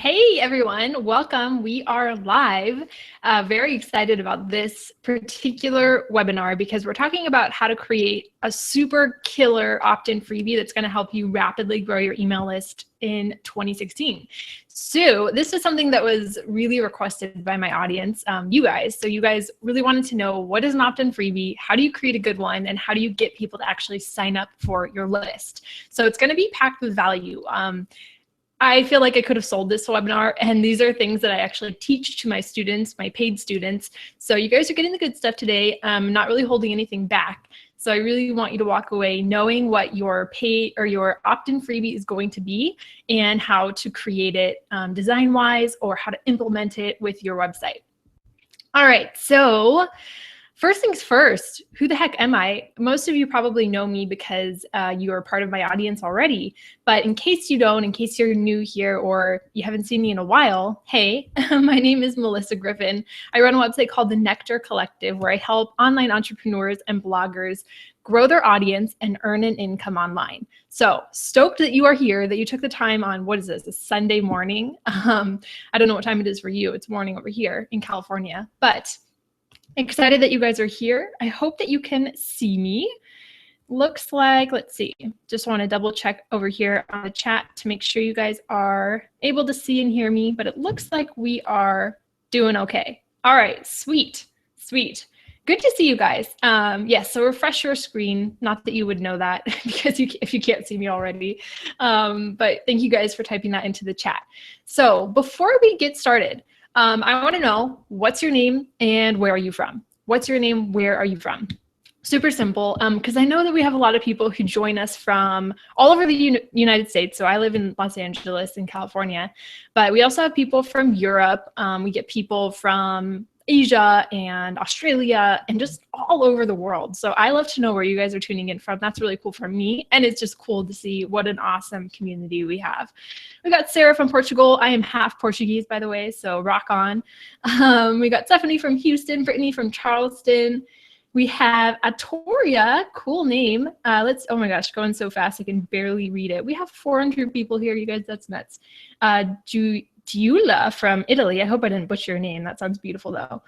Hey everyone, welcome. We are live. Very excited about this particular webinar because we're talking about how to create a super killer opt-in freebie that's going to help you rapidly grow your email list in 2016. So this is something that was really requested by my audience, you guys. So you guys really wanted to know, what is an opt-in freebie? How do you create a good one? And how do you get people to actually sign up for your list? So it's going to be packed with value. I feel like I could have sold this webinar, and these are things that I actually teach to my students, my paid students. So you guys are getting the good stuff today. I'm not really holding anything back. So I really want you to walk away knowing what your paid or your opt-in freebie is going to be and how to create it design-wise or how to implement it with your website. All right, so first things first, who the heck am I? Most of you probably know me because you are part of my audience already. But in case you don't, in case you're new here or you haven't seen me in a while, hey, my name is Melyssa Griffin. I run a website called The Nectar Collective where I help online entrepreneurs and bloggers grow their audience and earn an income online. So stoked that you are here, that you took the time on, what is this, a Sunday morning? I don't know what time it is for you. It's morning over here in California, but excited that you guys are here. I hope that you can see me. Looks like, let's see, just want to double check over here on the chat to make sure you guys are able to see and hear me, but it looks like we are doing okay. All right, sweet, sweet. Good to see you guys. Yes, so refresh your screen. Not that you would know that because if you can't see me already, but thank you guys for typing that into the chat. So before we get started, I want to know, what's your name and where are you from? What's your name? Where are you from? Super simple, because I know that we have a lot of people who join us from all over the United States. So I live in Los Angeles in California, but we also have people from Europe. We get people from Asia and Australia and just all over the world. So I love to know where you guys are tuning in from. That's really cool for me. And it's just cool to see what an awesome community we have. We got Sarah from Portugal. I am half Portuguese, by the way, so rock on. We got Stephanie from Houston, Brittany from Charleston. We have Atoria, cool name. Oh my gosh, going so fast I can barely read it. We have 400 people here, you guys, that's nuts. Giulia from Italy. I hope I didn't butcher your name. That sounds beautiful though.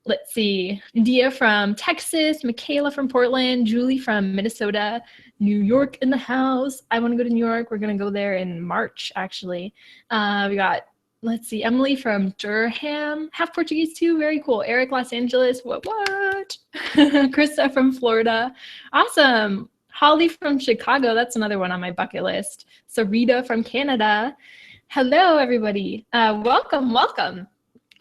Let's see. Dia from Texas, Michaela from Portland, Julie from Minnesota, New York in the house. I want to go to New York. We're going to go there in March, actually. We got, let's see, Emily from Durham, half Portuguese too. Very cool. Eric, Los Angeles. What? Krista from Florida. Awesome. Holly from Chicago. That's another one on my bucket list. Sarita from Canada. Hello, everybody. Welcome, welcome.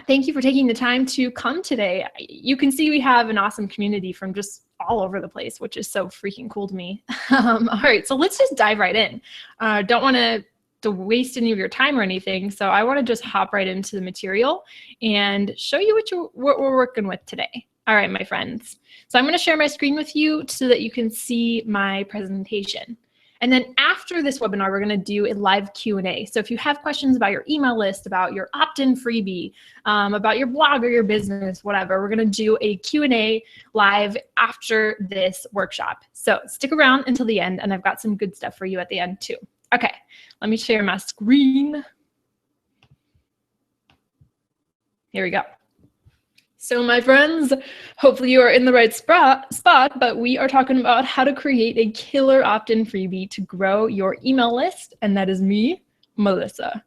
Thank you for taking the time to come today. You can see we have an awesome community from just all over the place, which is so freaking cool to me. All right, so let's just dive right in. Don't want to waste any of your time or anything, so I want to just hop right into the material and show you what we're working with today. All right, my friends. So I'm going to share my screen with you so that you can see my presentation. And then after this webinar, we're going to do a live Q&A. So if you have questions about your email list, about your opt-in freebie, about your blog or your business, whatever, we're going to do a Q&A live after this workshop. So stick around until the end, and I've got some good stuff for you at the end too. Okay, let me share my screen. Here we go. So my friends, hopefully you are in the right spot, but we are talking about how to create a killer opt-in freebie to grow your email list, and that is me, Melyssa.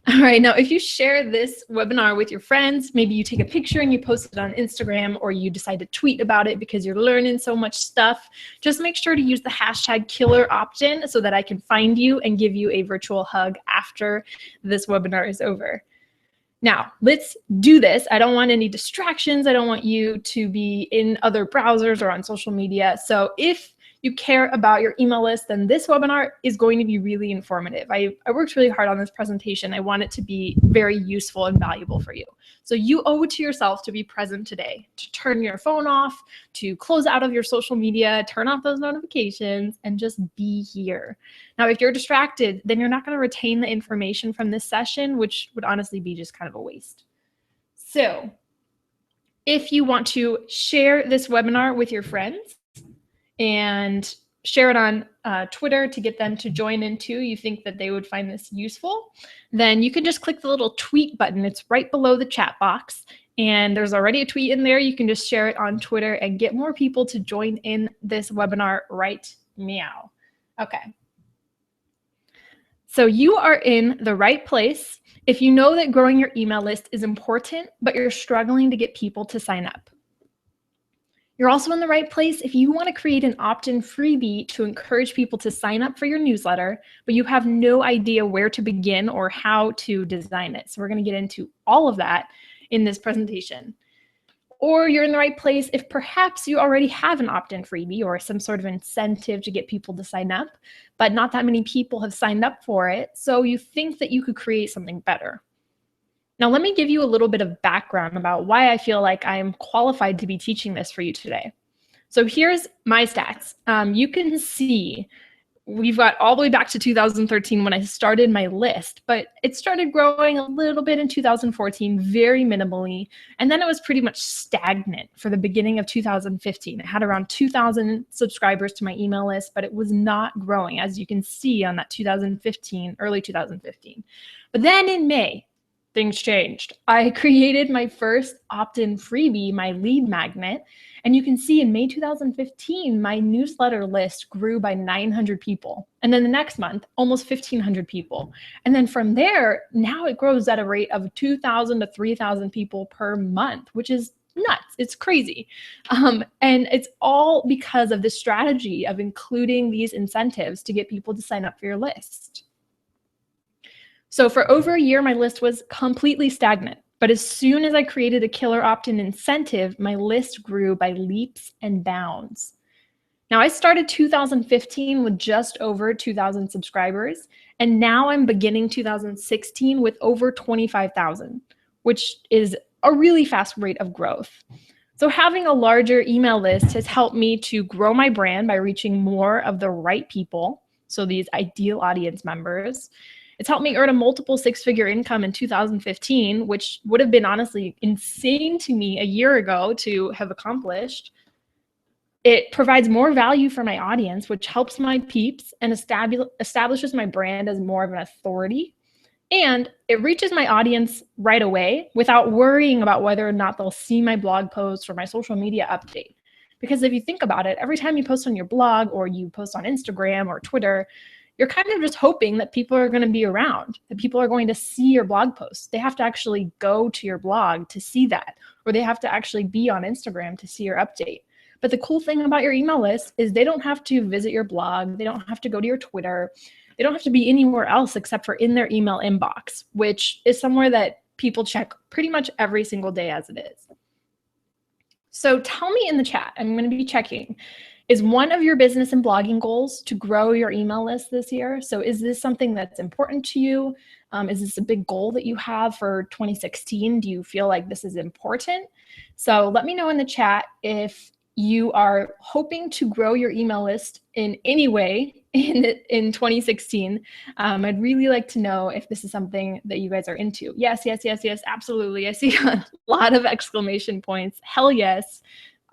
All right, now if you share this webinar with your friends, maybe you take a picture and you post it on Instagram, or you decide to tweet about it because you're learning so much stuff, just make sure to use the hashtag killer opt-in so that I can find you and give you a virtual hug after this webinar is over. Now, let's do this. I don't want any distractions. I don't want you to be in other browsers or on social media. So if you care about your email list, then this webinar is going to be really informative. I worked really hard on this presentation. I want it to be very useful and valuable for you. So you owe it to yourself to be present today, to turn your phone off, to close out of your social media, turn off those notifications, and just be here. Now, if you're distracted, then you're not going to retain the information from this session, which would honestly be just kind of a waste. So if you want to share this webinar with your friends and share it on Twitter to get them to join in too, you think that they would find this useful, then you can just click the little tweet button. It's right below the chat box. And there's already a tweet in there. You can just share it on Twitter and get more people to join in this webinar right meow. Okay. So you are in the right place if you know that growing your email list is important, but you're struggling to get people to sign up. You're also in the right place if you want to create an opt-in freebie to encourage people to sign up for your newsletter, but you have no idea where to begin or how to design it. So we're going to get into all of that in this presentation. Or you're in the right place if perhaps you already have an opt-in freebie or some sort of incentive to get people to sign up, but not that many people have signed up for it, so you think that you could create something better. Now, let me give you a little bit of background about why I feel like I'm qualified to be teaching this for you today. So here's my stats. You can see we've got all the way back to 2013 when I started my list, but it started growing a little bit in 2014, very minimally, and then it was pretty much stagnant for the beginning of 2015. I had around 2,000 subscribers to my email list, but it was not growing, as you can see on that early 2015. But then in May, things changed. I created my first opt-in freebie, my lead magnet, and you can see in May 2015, my newsletter list grew by 900 people. And then the next month, almost 1,500 people. And then from there, now it grows at a rate of 2,000 to 3,000 people per month, which is nuts. It's crazy. And it's all because of the strategy of including these incentives to get people to sign up for your list. So for over a year, my list was completely stagnant. But as soon as I created a killer opt-in incentive, my list grew by leaps and bounds. Now, I started 2015 with just over 2,000 subscribers, and now I'm beginning 2016 with over 25,000, which is a really fast rate of growth. So having a larger email list has helped me to grow my brand by reaching more of the right people, so these ideal audience members. It's helped me earn a multiple six-figure income in 2015, which would have been honestly insane to me a year ago to have accomplished. It provides more value for my audience, which helps my peeps and establishes my brand as more of an authority. And it reaches my audience right away without worrying about whether or not they'll see my blog post or my social media update. Because if you think about it, every time you post on your blog or you post on Instagram or Twitter, you're kind of just hoping that people are going to be around, that people are going to see your blog posts. They have to actually go to your blog to see that, or they have to actually be on Instagram to see your update. But the cool thing about your email list is they don't have to visit your blog. They don't have to go to your Twitter. They don't have to be anywhere else except for in their email inbox, which is somewhere that people check pretty much every single day as it is. So tell me in the chat, I'm going to be checking. Is one of your business and blogging goals to grow your email list this year? So is this something that's important to you? Is this a big goal that you have for 2016? Do you feel like this is important? So let me know in the chat if you are hoping to grow your email list in any way in 2016. I'd really like to know if this is something that you guys are into. Yes, yes, yes, yes, absolutely. I see a lot of exclamation points. Hell yes.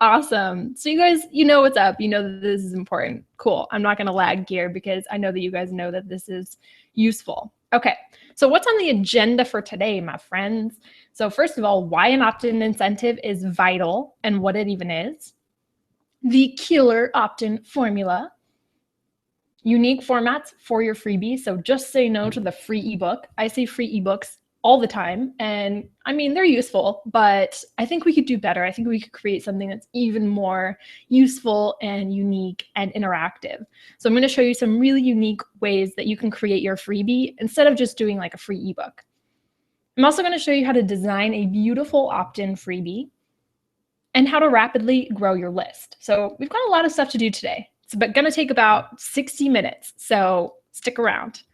Awesome. So you guys, you know what's up. You know that this is important. Cool. I'm not going to lag here because I know that you guys know that this is useful. Okay. So what's on the agenda for today, my friends? So first of all, why an opt-in incentive is vital and what it even is. The killer opt-in formula. Unique formats for your freebie. So just say no to the free ebook. I say free ebooks all the time. And I mean, they're useful, but I think we could do better. I think we could create something that's even more useful and unique and interactive. So I'm going to show you some really unique ways that you can create your freebie instead of just doing like a free ebook. I'm also going to show you how to design a beautiful opt-in freebie and how to rapidly grow your list. So we've got a lot of stuff to do today. It's going to take about 60 minutes, so stick around.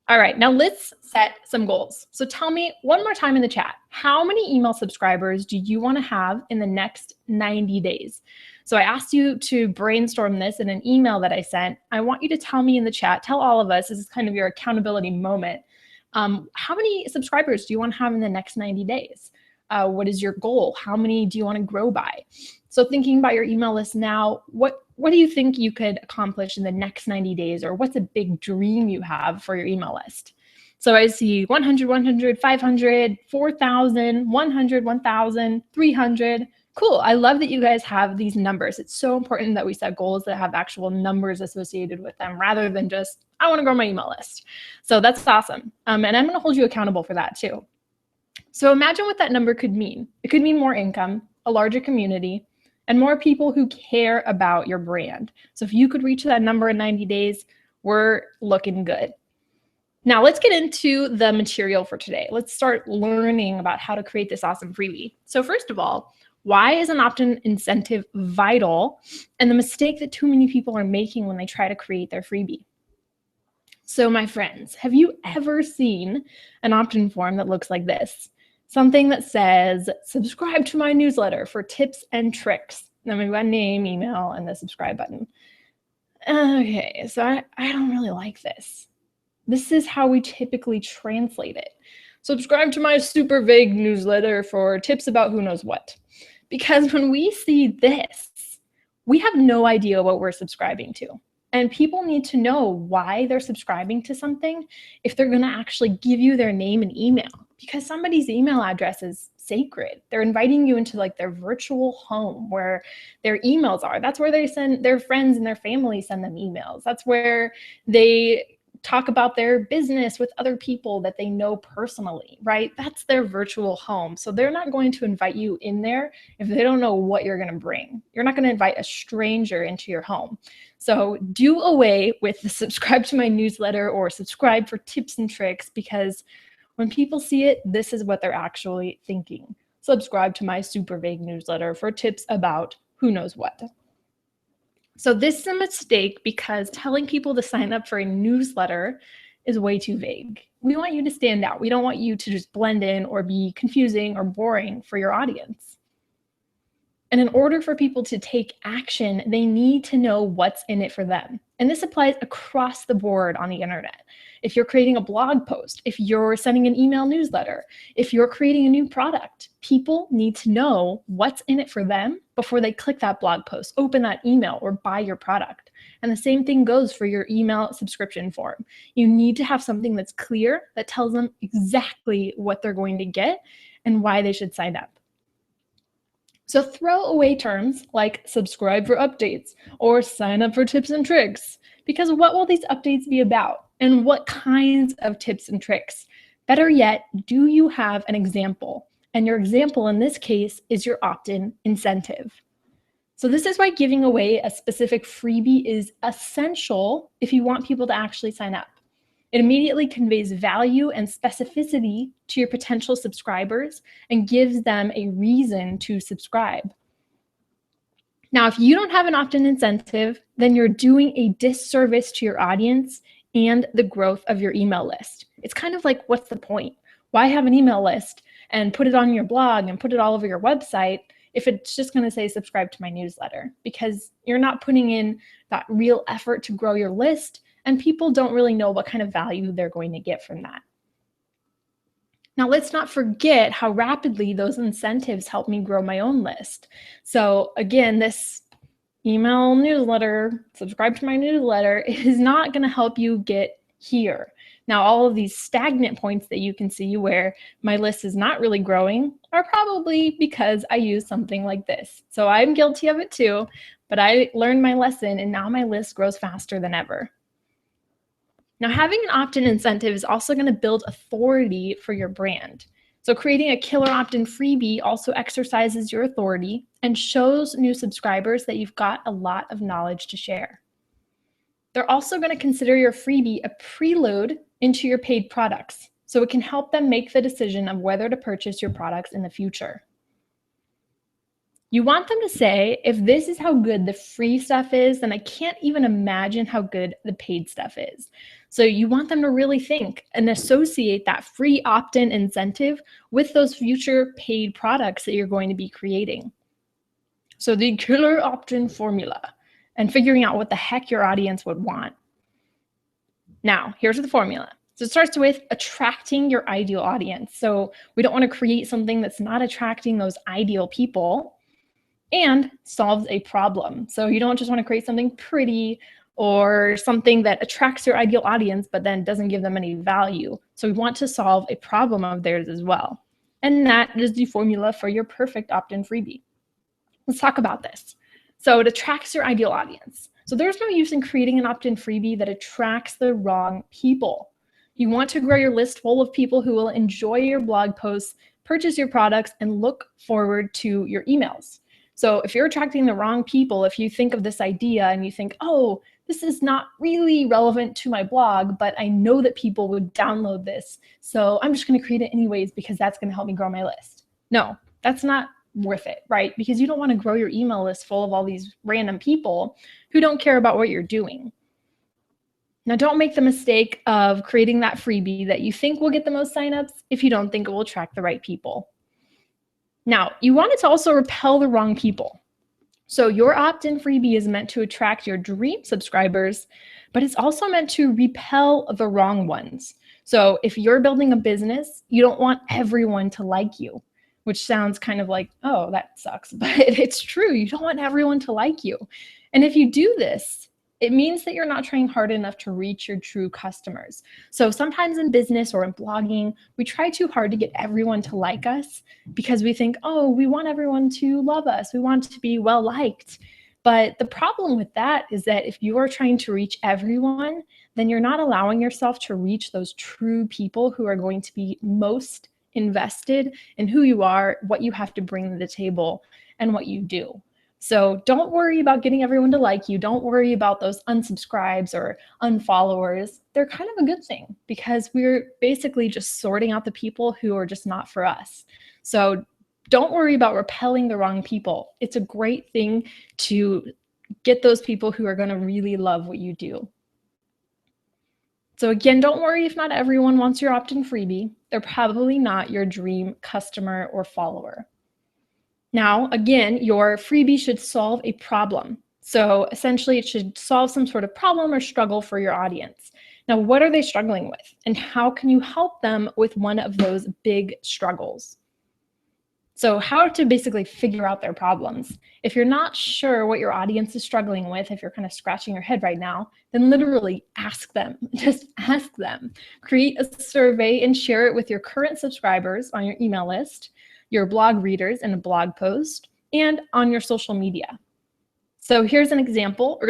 All right, now let's set some goals. So tell me one more time in the chat, how many email subscribers do you want to have in the next 90 days? So I asked you to brainstorm this in an email that I sent. I want you to tell me in the chat, tell all of us, this is kind of your accountability moment. How many subscribers do you want to have in the next 90 days? What is your goal? How many do you want to grow by? So thinking about your email list now, what what do you think you could accomplish in the next 90 days? Or what's a big dream you have for your email list? So I see 100, 100, 500, 4,000, 100, 1,000, 300. Cool. I love that you guys have these numbers. It's so important that we set goals that have actual numbers associated with them rather than just, I want to grow my email list. So that's awesome. And I'm going to hold you accountable for that too. So imagine what that number could mean. It could mean more income, a larger community, and more people who care about your brand. So if you could reach that number in 90 days, we're looking good. Now let's get into the material for today. Let's start learning about how to create this awesome freebie. So first of all, why is an opt-in incentive vital, and the mistake that too many people are making when they try to create their freebie? So my friends, have you ever seen an opt-in form that looks like this? Something that says, subscribe to my newsletter for tips and tricks. Then we've got name, email, and the subscribe button. Okay, so I don't really like this. This is how we typically translate it. Subscribe to my super vague newsletter for tips about who knows what. Because when we see this, we have no idea what we're subscribing to. And people need to know why they're subscribing to something if they're going to actually give you their name and email. Because somebody's email address is sacred. They're inviting you into like their virtual home where their emails are. That's where they send their friends and their family send them emails. That's where they talk about their business with other people that they know personally, right? That's their virtual home. So they're not going to invite you in there if they don't know what you're going to bring. You're not going to invite a stranger into your home. So do away with the subscribe to my newsletter or subscribe for tips and tricks, because when people see it, this is what they're actually thinking. Subscribe to my super vague newsletter for tips about who knows what. So this is a mistake because telling people to sign up for a newsletter is way too vague. We want you to stand out. We don't want you to just blend in or be confusing or boring for your audience. And in order for people to take action, they need to know what's in it for them. And this applies across the board on the internet. If you're creating a blog post, if you're sending an email newsletter, if you're creating a new product, people need to know what's in it for them before they click that blog post, open that email, or buy your product. And the same thing goes for your email subscription form. You need to have something that's clear that tells them exactly what they're going to get and why they should sign up. So throw away terms like subscribe for updates or sign up for tips and tricks, because what will these updates be about? And what kinds of tips and tricks? Better yet, do you have an example? And your example in this case is your opt-in incentive. So this is why giving away a specific freebie is essential if you want people to actually sign up. It immediately conveys value and specificity to your potential subscribers and gives them a reason to subscribe. Now, if you don't have an opt-in incentive, then you're doing a disservice to your audience and the growth of your email list. It's kind of like, what's the point? Why have an email list and put it on your blog and put it all over your website if it's just going to say subscribe to my newsletter? Because you're not putting in that real effort to grow your list, and people don't really know what kind of value they're going to get from that. Now, let's not forget how rapidly those incentives help me grow my own list. So again, this email newsletter, subscribe to my newsletter, is not going to help you get here. Now, all of these stagnant points that you can see where my list is not really growing are probably because I use something like this. So I'm guilty of it too, but I learned my lesson and now my list grows faster than ever. Now, having an opt-in incentive is also going to build authority for your brand. So creating a killer opt-in freebie also exercises your authority and shows new subscribers that you've got a lot of knowledge to share. They're also going to consider your freebie a preload into your paid products, so it can help them make the decision of whether to purchase your products in the future. You want them to say, if this is how good the free stuff is, then I can't even imagine how good the paid stuff is. So you want them to really think and associate that free opt-in incentive with those future paid products that you're going to be creating. So the killer opt-in formula, and figuring out what the heck your audience would want. Now, here's the formula. So it starts with attracting your ideal audience. So we don't want to create something that's not attracting those ideal people. and solves a problem. So you don't just want to create something pretty or something that attracts your ideal audience, but then doesn't give them any value. So we want to solve a problem of theirs as well. And that is the formula for your perfect opt-in freebie. Let's talk about this. So it attracts your ideal audience. So there's no use in creating an opt-in freebie that attracts the wrong people. You want to grow your list full of people who will enjoy your blog posts, purchase your products, and look forward to your emails. So if you're attracting the wrong people, if you think of this idea and you think, oh, this is not really relevant to my blog, but I know that people would download this, so I'm just going to create it anyways because that's going to help me grow my list. No, that's not worth it, right? Because you don't want to grow your email list full of all these random people who don't care about what you're doing. Now, don't make the mistake of creating that freebie that you think will get the most signups if you don't think it will attract the right people. Now, you want it to also repel the wrong people. So your opt-in freebie is meant to attract your dream subscribers, but it's also meant to repel the wrong ones. So if you're building a business, you don't want everyone to like you, which sounds kind of like, oh, that sucks, but it's true. You don't want everyone to like you. And if you do this, it means that you're not trying hard enough to reach your true customers. So sometimes in business or in blogging, we try too hard to get everyone to like us because we think, oh, we want everyone to love us. We want to be well liked. But the problem with that is that if you are trying to reach everyone, then you're not allowing yourself to reach those true people who are going to be most invested in who you are, what you have to bring to the table, and what you do. So don't worry about getting everyone to like you. Don't worry about those unsubscribes or unfollowers. They're kind of a good thing because we're basically just sorting out the people who are just not for us. So don't worry about repelling the wrong people. It's a great thing to get those people who are going to really love what you do. So again, don't worry if not everyone wants your opt-in freebie. They're probably not your dream customer or follower. Now, again, your freebie should solve a problem. So essentially, it should solve some sort of problem or struggle for your audience. Now, what are they struggling with? And how can you help them with one of those big struggles? So how to basically figure out their problems. If you're not sure what your audience is struggling with, if you're kind of scratching your head right now, then literally ask them. Just ask them. Create a survey and share it with your current subscribers on your email list, your blog readers in a blog post, and on your social media. So here's an example.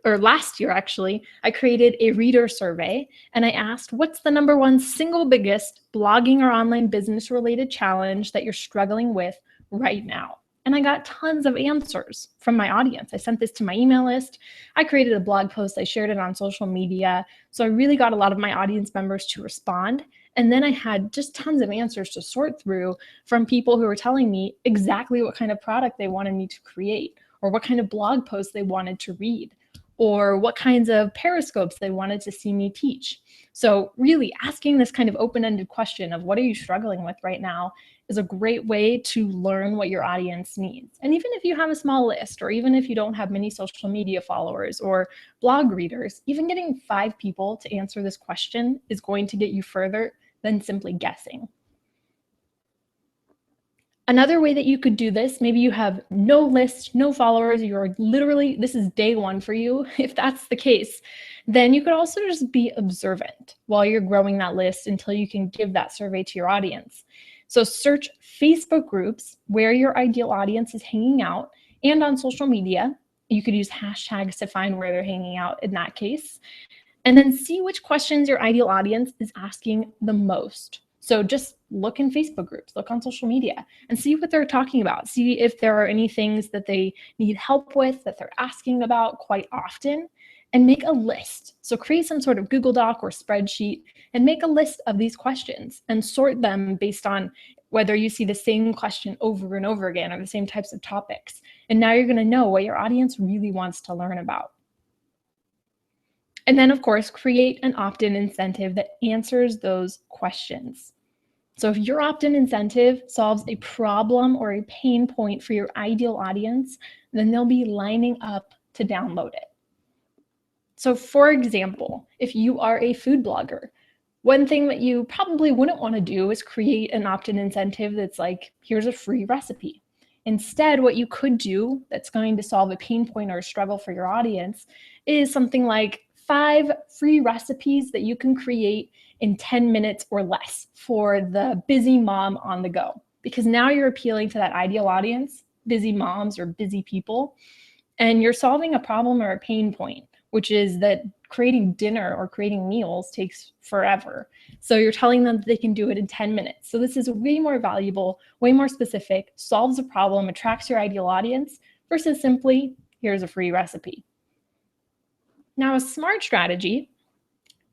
Last year, actually, I created a reader survey and I asked, what's the #1 single biggest blogging or online business related challenge that you're struggling with right now? And I got tons of answers from my audience. I sent this to my email list. I created a blog post. I shared it on social media. So I really got a lot of my audience members to respond. And then I had just tons of answers to sort through from people who were telling me exactly what kind of product they wanted me to create, or what kind of blog posts they wanted to read, or what kinds of periscopes they wanted to see me teach. So really asking this kind of open-ended question of what are you struggling with right now is a great way to learn what your audience needs. And even if you have a small list, or even if you don't have many social media followers or blog readers, even getting 5 people to answer this question is going to get you further than simply guessing. Another way that you could do this, maybe you have no list, no followers, you're literally, this is day 1 for you. If that's the case, then you could also just be observant while you're growing that list until you can give that survey to your audience. So search Facebook groups where your ideal audience is hanging out, and on social media. You could use hashtags to find where they're hanging out in that case. And then see which questions your ideal audience is asking the most. So just look in Facebook groups, look on social media, and see what they're talking about. See if there are any things that they need help with that they're asking about quite often, and make a list. So create some sort of Google Doc or spreadsheet and make a list of these questions and sort them based on whether you see the same question over and over again or the same types of topics. And now you're going to know what your audience really wants to learn about. And then, of course, create an opt-in incentive that answers those questions. So if your opt-in incentive solves a problem or a pain point for your ideal audience, then they'll be lining up to download it. So for example, if you are a food blogger, one thing that you probably wouldn't want to do is create an opt-in incentive that's like, here's a free recipe. Instead, what you could do that's going to solve a pain point or a struggle for your audience is something like 5 free recipes that you can create in 10 minutes or less for the busy mom on the go. Because now you're appealing to that ideal audience, busy moms or busy people, and you're solving a problem or a pain point, which is that creating dinner or creating meals takes forever. So you're telling them that they can do it in 10 minutes. So this is way more valuable, way more specific, solves a problem, attracts your ideal audience versus simply, here's a free recipe. Now, a smart strategy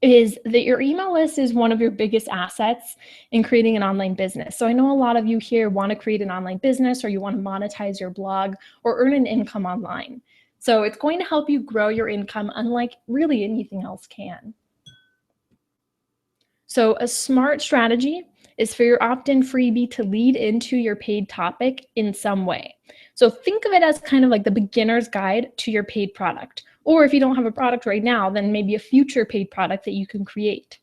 is that your email list is one of your biggest assets in creating an online business. So I know a lot of you here want to create an online business, or you want to monetize your blog or earn an income online. So it's going to help you grow your income unlike really anything else can. So a smart strategy is for your opt-in freebie to lead into your paid topic in some way. So think of it as kind of like the beginner's guide to your paid product. Or if you don't have a product right now, then maybe a future paid product that you can create.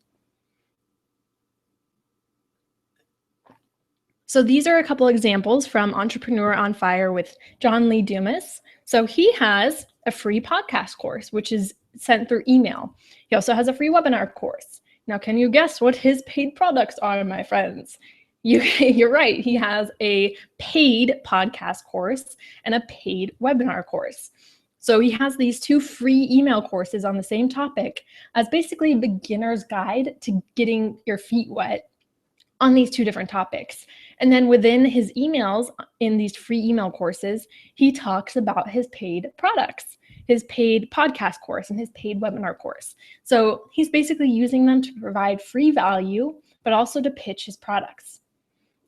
So these are a couple examples from Entrepreneur on Fire with John Lee Dumas. So he has a free podcast course, which is sent through email. He also has a free webinar course. Now, can you guess what his paid products are, my friends? You're right. He has a paid podcast course and a paid webinar course. So he has these 2 free email courses on the same topic as basically a beginner's guide to getting your feet wet on these 2 different topics. And then within his emails in these free email courses, he talks about his paid products, his paid podcast course and his paid webinar course. So he's basically using them to provide free value, but also to pitch his products.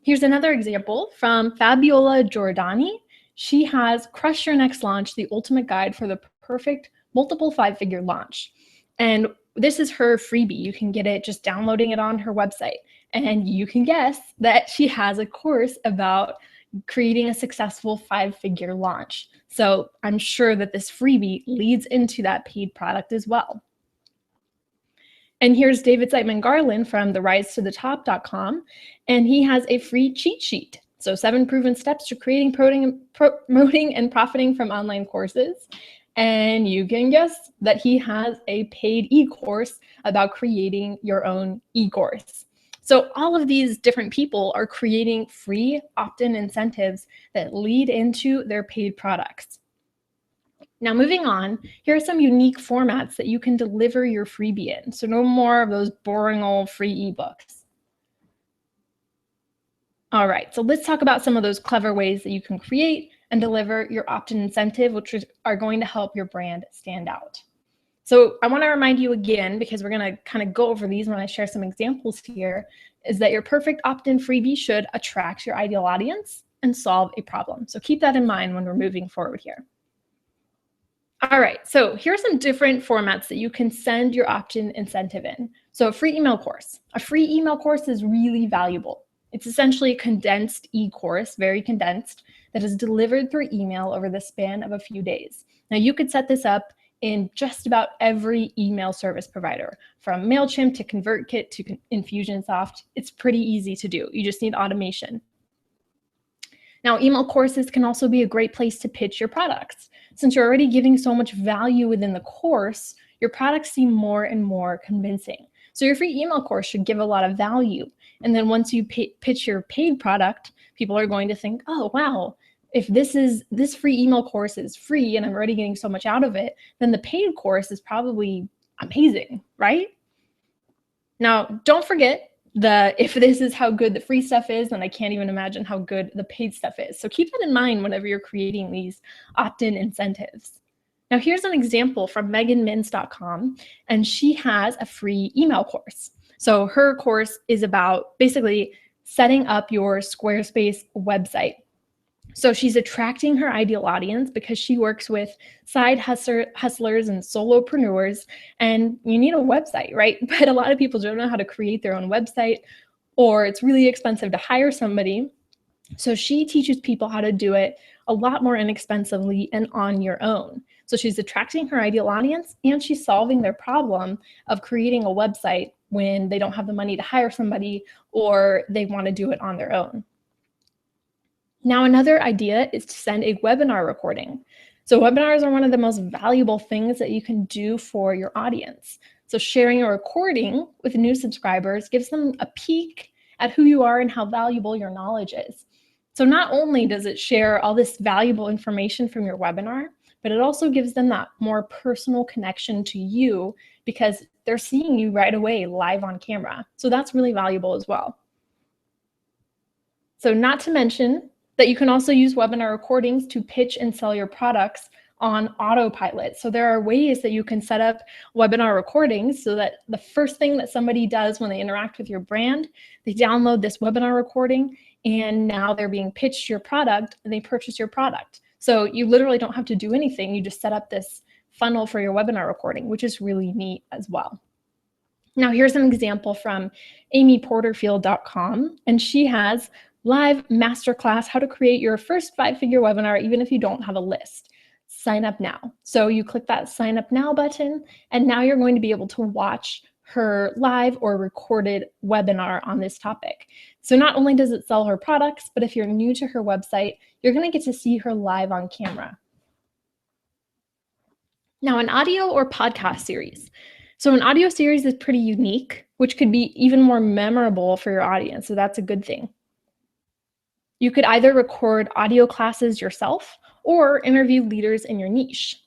Here's another example from Fabiola Giordani. She has Crush Your Next Launch, the ultimate guide for the perfect multiple 5-figure launch. And this is her freebie. You can get it just downloading it on her website. And you can guess that she has a course about creating a successful 5-figure launch. So I'm sure that this freebie leads into that paid product as well. And here's David Siteman Garland from therisetoTheTop.com, and he has a free cheat sheet. So 7 proven steps to creating, promoting, and profiting from online courses. And you can guess that he has a paid e-course about creating your own e-course. So all of these different people are creating free opt-in incentives that lead into their paid products. Now, moving on, here are some unique formats that you can deliver your freebie in. So no more of those boring old free ebooks. All right, so let's talk about some of those clever ways that you can create and deliver your opt-in incentive, which are going to help your brand stand out. So I want to remind you again, because we're going to kind of go over these when I share some examples here, is that your perfect opt-in freebie should attract your ideal audience and solve a problem. So keep that in mind when we're moving forward here. All right, so here are some different formats that you can send your opt-in incentive in. So a free email course. A free email course is really valuable. It's essentially a condensed e-course, very condensed, that is delivered through email over the span of a few days. Now you could set this up in just about every email service provider, from MailChimp to ConvertKit to Infusionsoft. It's pretty easy to do. You just need automation. Now, email courses can also be a great place to pitch your products. Since you're already giving so much value within the course, your products seem more and more convincing. So your free email course should give a lot of value. And then once you pitch your paid product, people are going to think, oh, wow, if this free email course is free and I'm already getting so much out of it, then the paid course is probably amazing, right? Now, don't forget if this is how good the free stuff is, then I can't even imagine how good the paid stuff is. So keep that in mind whenever you're creating these opt-in incentives. Now, here's an example from meganmins.com, and she has a free email course. So her course is about basically setting up your Squarespace website. So she's attracting her ideal audience because she works with side hustlers and solopreneurs, and you need a website, right? But a lot of people don't know how to create their own website, or it's really expensive to hire somebody. So she teaches people how to do it a lot more inexpensively and on your own. So she's attracting her ideal audience, and she's solving their problem of creating a website when they don't have the money to hire somebody or they want to do it on their own. Now, another idea is to send a webinar recording. So webinars are one of the most valuable things that you can do for your audience. So sharing a recording with new subscribers gives them a peek at who you are and how valuable your knowledge is. So not only does it share all this valuable information from your webinar, but it also gives them that more personal connection to you because they're seeing you right away live on camera. So that's really valuable as well. So not to mention that you can also use webinar recordings to pitch and sell your products on autopilot. So there are ways that you can set up webinar recordings so that the first thing that somebody does when they interact with your brand, they download this webinar recording and now they're being pitched your product and they purchase your product. So you literally don't have to do anything. You just set up this funnel for your webinar recording, which is really neat as well. Now here's an example from amyporterfield.com, and she has live masterclass, how to create your first 5-figure webinar, even if you don't have a list. Sign up now. So you click that sign up now button, and now you're going to be able to watch her live or recorded webinar on this topic. So not only does it sell her products, but if you're new to her website, you're going to get to see her live on camera. Now, an audio or podcast series. So an audio series is pretty unique, which could be even more memorable for your audience. So that's a good thing. You could either record audio classes yourself or interview leaders in your niche.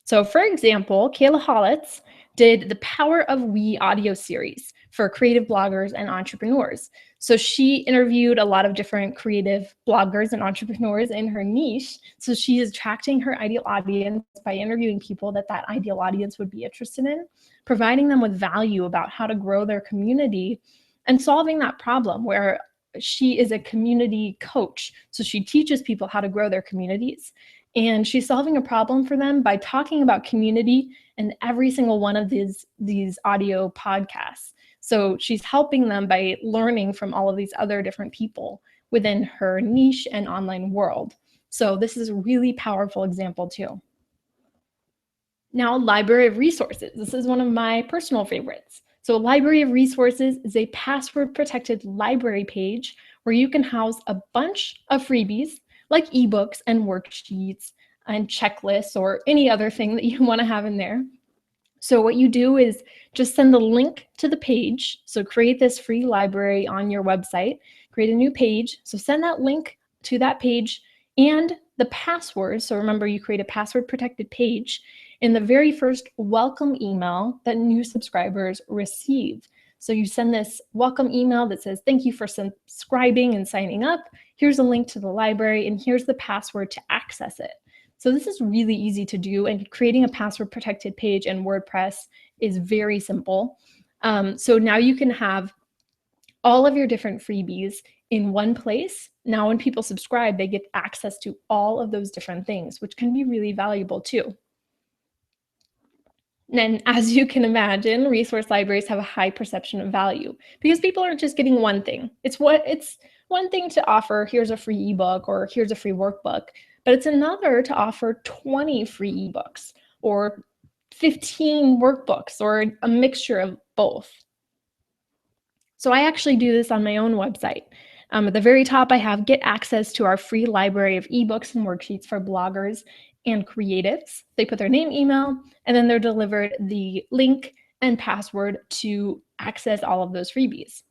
So for example, Kayla Hollitz did the Power of We audio series for creative bloggers and entrepreneurs. So she interviewed a lot of different creative bloggers and entrepreneurs in her niche. So she is attracting her ideal audience by interviewing people that ideal audience would be interested in, providing them with value about how to grow their community and solving that problem where she is a community coach. So she teaches people how to grow their communities. And she's solving a problem for them by talking about community in every single one of these audio podcasts. So she's helping them by learning from all of these other different people within her niche and online world. So this is a really powerful example too. Now, library of resources. This is one of my personal favorites. So a library of resources is a password-protected library page where you can house a bunch of freebies like ebooks and worksheets and checklists or any other thing that you want to have in there. So what you do is just send the link to the page. So create this free library on your website, create a new page. So send that link to that page and the password. So remember, you create a password-protected page in the very first welcome email that new subscribers receive. So you send this welcome email that says, thank you for subscribing and signing up. Here's a link to the library and here's the password to access it. So this is really easy to do, and creating a password protected page in WordPress is very simple. So now you can have all of your different freebies in one place. Now when people subscribe, they get access to all of those different things, which can be really valuable too. And as you can imagine, resource libraries have a high perception of value because people aren't just getting one thing. It's one thing to offer, here's a free ebook or here's a free workbook, but it's another to offer 20 free ebooks or 15 workbooks or a mixture of both. So I actually do this on my own website. At the very top, I have get access to our free library of ebooks and worksheets for bloggers and creatives. They put their name, email, and then they're delivered the link and password to access all of those freebies.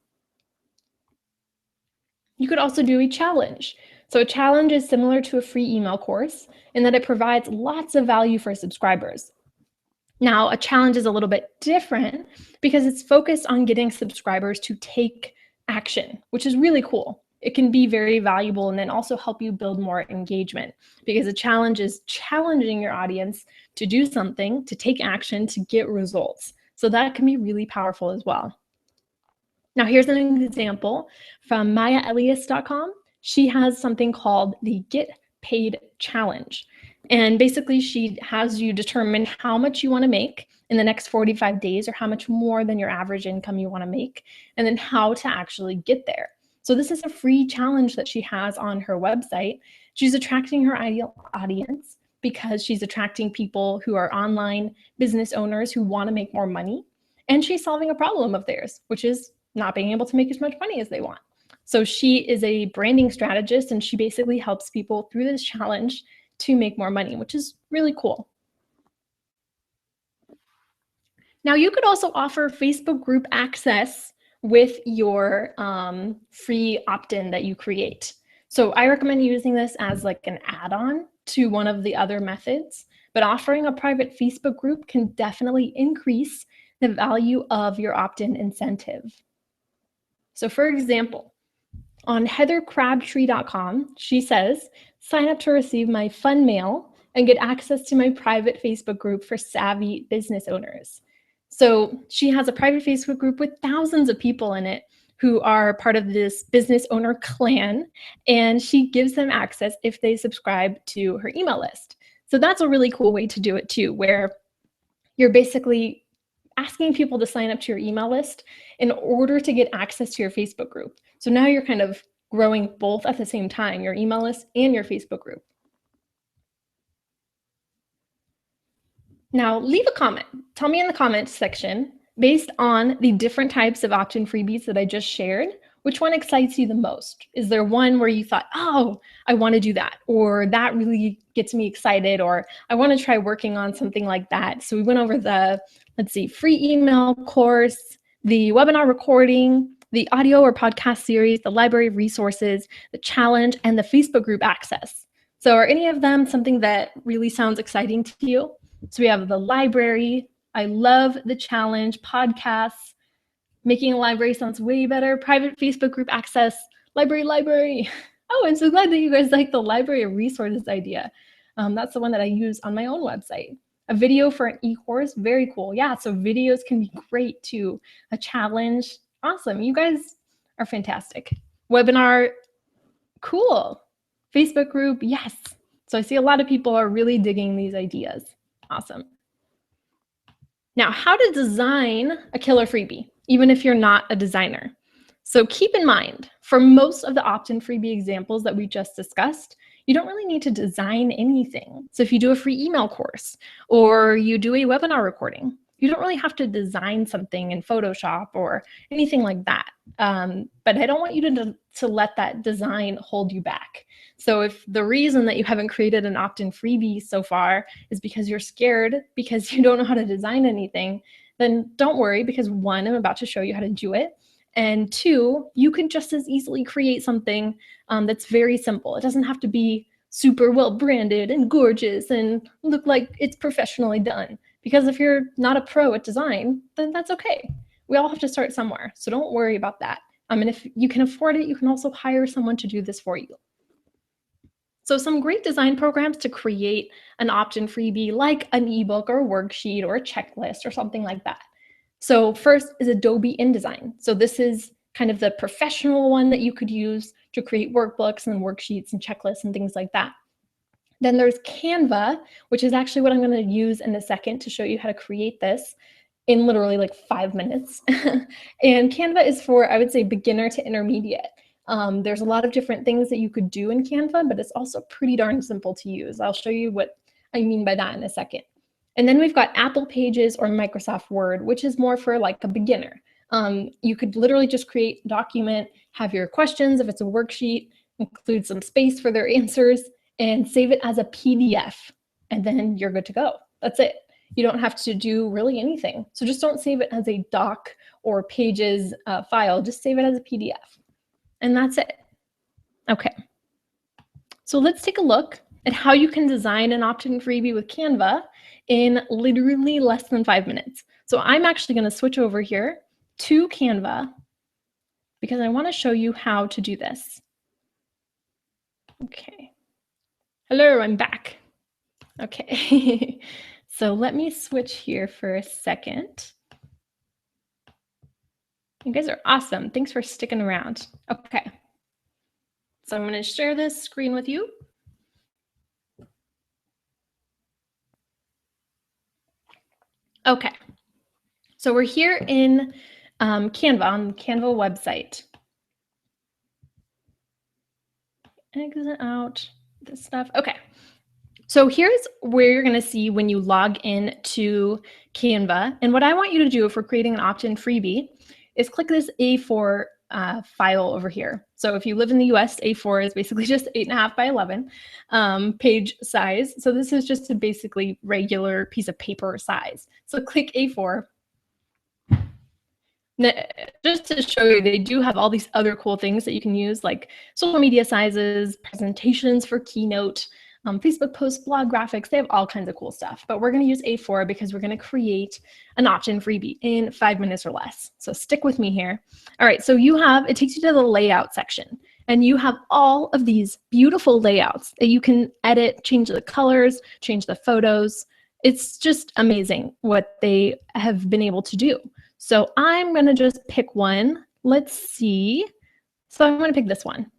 You could also do a challenge. So a challenge is similar to a free email course in that it provides lots of value for subscribers. Now, a challenge is a little bit different because it's focused on getting subscribers to take action, which is really cool. It can be very valuable and then also help you build more engagement because a challenge is challenging your audience to do something, to take action, to get results. So that can be really powerful as well. Now, here's an example from mayaelias.com. She has something called the Get Paid Challenge. And basically, she has you determine how much you want to make in the next 45 days or how much more than your average income you want to make, and then how to actually get there. So this is a free challenge that she has on her website. She's attracting her ideal audience because she's attracting people who are online business owners who want to make more money. And she's solving a problem of theirs, which is not being able to make as much money as they want. So she is a branding strategist, and she basically helps people through this challenge to make more money, which is really cool. Now, you could also offer Facebook group access with your free opt-in that you create. So I recommend using this as like an add-on to one of the other methods, but offering a private Facebook group can definitely increase the value of your opt-in incentive. So for example, on heathercrabtree.com, she says, sign up to receive my fun mail and get access to my private Facebook group for savvy business owners. So she has a private Facebook group with thousands of people in it who are part of this business owner clan, and she gives them access if they subscribe to her email list. So that's a really cool way to do it too, where you're basically asking people to sign up to your email list in order to get access to your Facebook group. So now you're kind of growing both at the same time, your email list and your Facebook group. Now, leave a comment. Tell me in the comments section, based on the different types of opt-in freebies that I just shared, which one excites you the most? Is there one where you thought, oh, I want to do that, or that really gets me excited, or I want to try working on something like that? So we went over the, let's see, free email course, the webinar recording, the audio or podcast series, the library of resources, the challenge, and the Facebook group access. So are any of them something that really sounds exciting to you? So we have the library. I love the challenge, podcasts. Making a library sounds way better. Private Facebook group access, library. Oh, I'm so glad that you guys like the library of resources idea. That's the one that I use on my own website. A video for an e-course, very cool. Yeah, so videos can be great too. A challenge, awesome. You guys are fantastic. Webinar, cool. Facebook group, yes. So I see a lot of people are really digging these ideas. Awesome. Now, how to design a killer freebie, even if you're not a designer. So keep in mind, for most of the opt-in freebie examples that we just discussed, you don't really need to design anything. So if you do a free email course or you do a webinar recording, you don't really have to design something in Photoshop or anything like that. But I don't want you to let that design hold you back. So if the reason that you haven't created an opt-in freebie so far is because you're scared because you don't know how to design anything, then don't worry, because one, I'm about to show you how to do it. And two, you can just as easily create something that's very simple. It doesn't have to be super well branded and gorgeous and look like it's professionally done. Because if you're not a pro at design, then that's okay. We all have to start somewhere. So don't worry about that. And if you can afford it, you can also hire someone to do this for you. So some great design programs to create an opt-in freebie, like an ebook or a worksheet or a checklist or something like that. So first is Adobe InDesign. So this is kind of the professional one that you could use to create workbooks and worksheets and checklists and things like that. Then there's Canva, which is actually what I'm going to use in a second to show you how to create this in literally like 5 minutes. And Canva is for, I would say, beginner to intermediate. There's a lot of different things that you could do in Canva, but it's also pretty darn simple to use. I'll show you what I mean by that in a second. And then we've got Apple Pages or Microsoft Word, which is more for like a beginner. You could literally just create a document, have your questions, if it's a worksheet, include some space for their answers, and save it as a PDF. And then you're good to go. That's it. You don't have to do really anything. So just don't save it as a doc or pages file. Just save it as a PDF. And that's it. Okay. So let's take a look at how you can design an opt-in freebie with Canva in literally less than 5 minutes. So I'm actually going to switch over here to Canva because I want to show you how to do this. Okay. Hello, I'm back. Okay. So let me switch here for a second. You guys are awesome. Thanks for sticking around. Okay. So I'm going to share this screen with you. Okay. So we're here in Canva, on the Canva website. Exit out this stuff. Okay. So here's where you're going to see when you log in to Canva. And what I want you to do if we're creating an opt-in freebie is click this A for file over here. So if you live in the US, A4 is basically just 8.5 by 11 page size. So this is just a basically regular piece of paper size. So click A4. Just to show you, they do have all these other cool things that you can use, like social media sizes, presentations for Keynote, Facebook posts, blog graphics. They have all kinds of cool stuff. But we're going to use A4 because we're going to create an opt-in freebie in 5 minutes or less. So stick with me here. All right, so it takes you to the layout section. And you have all of these beautiful layouts that you can edit, change the colors, change the photos. It's just amazing what they have been able to do. So I'm going to just pick one. Let's see. So I'm going to pick this one.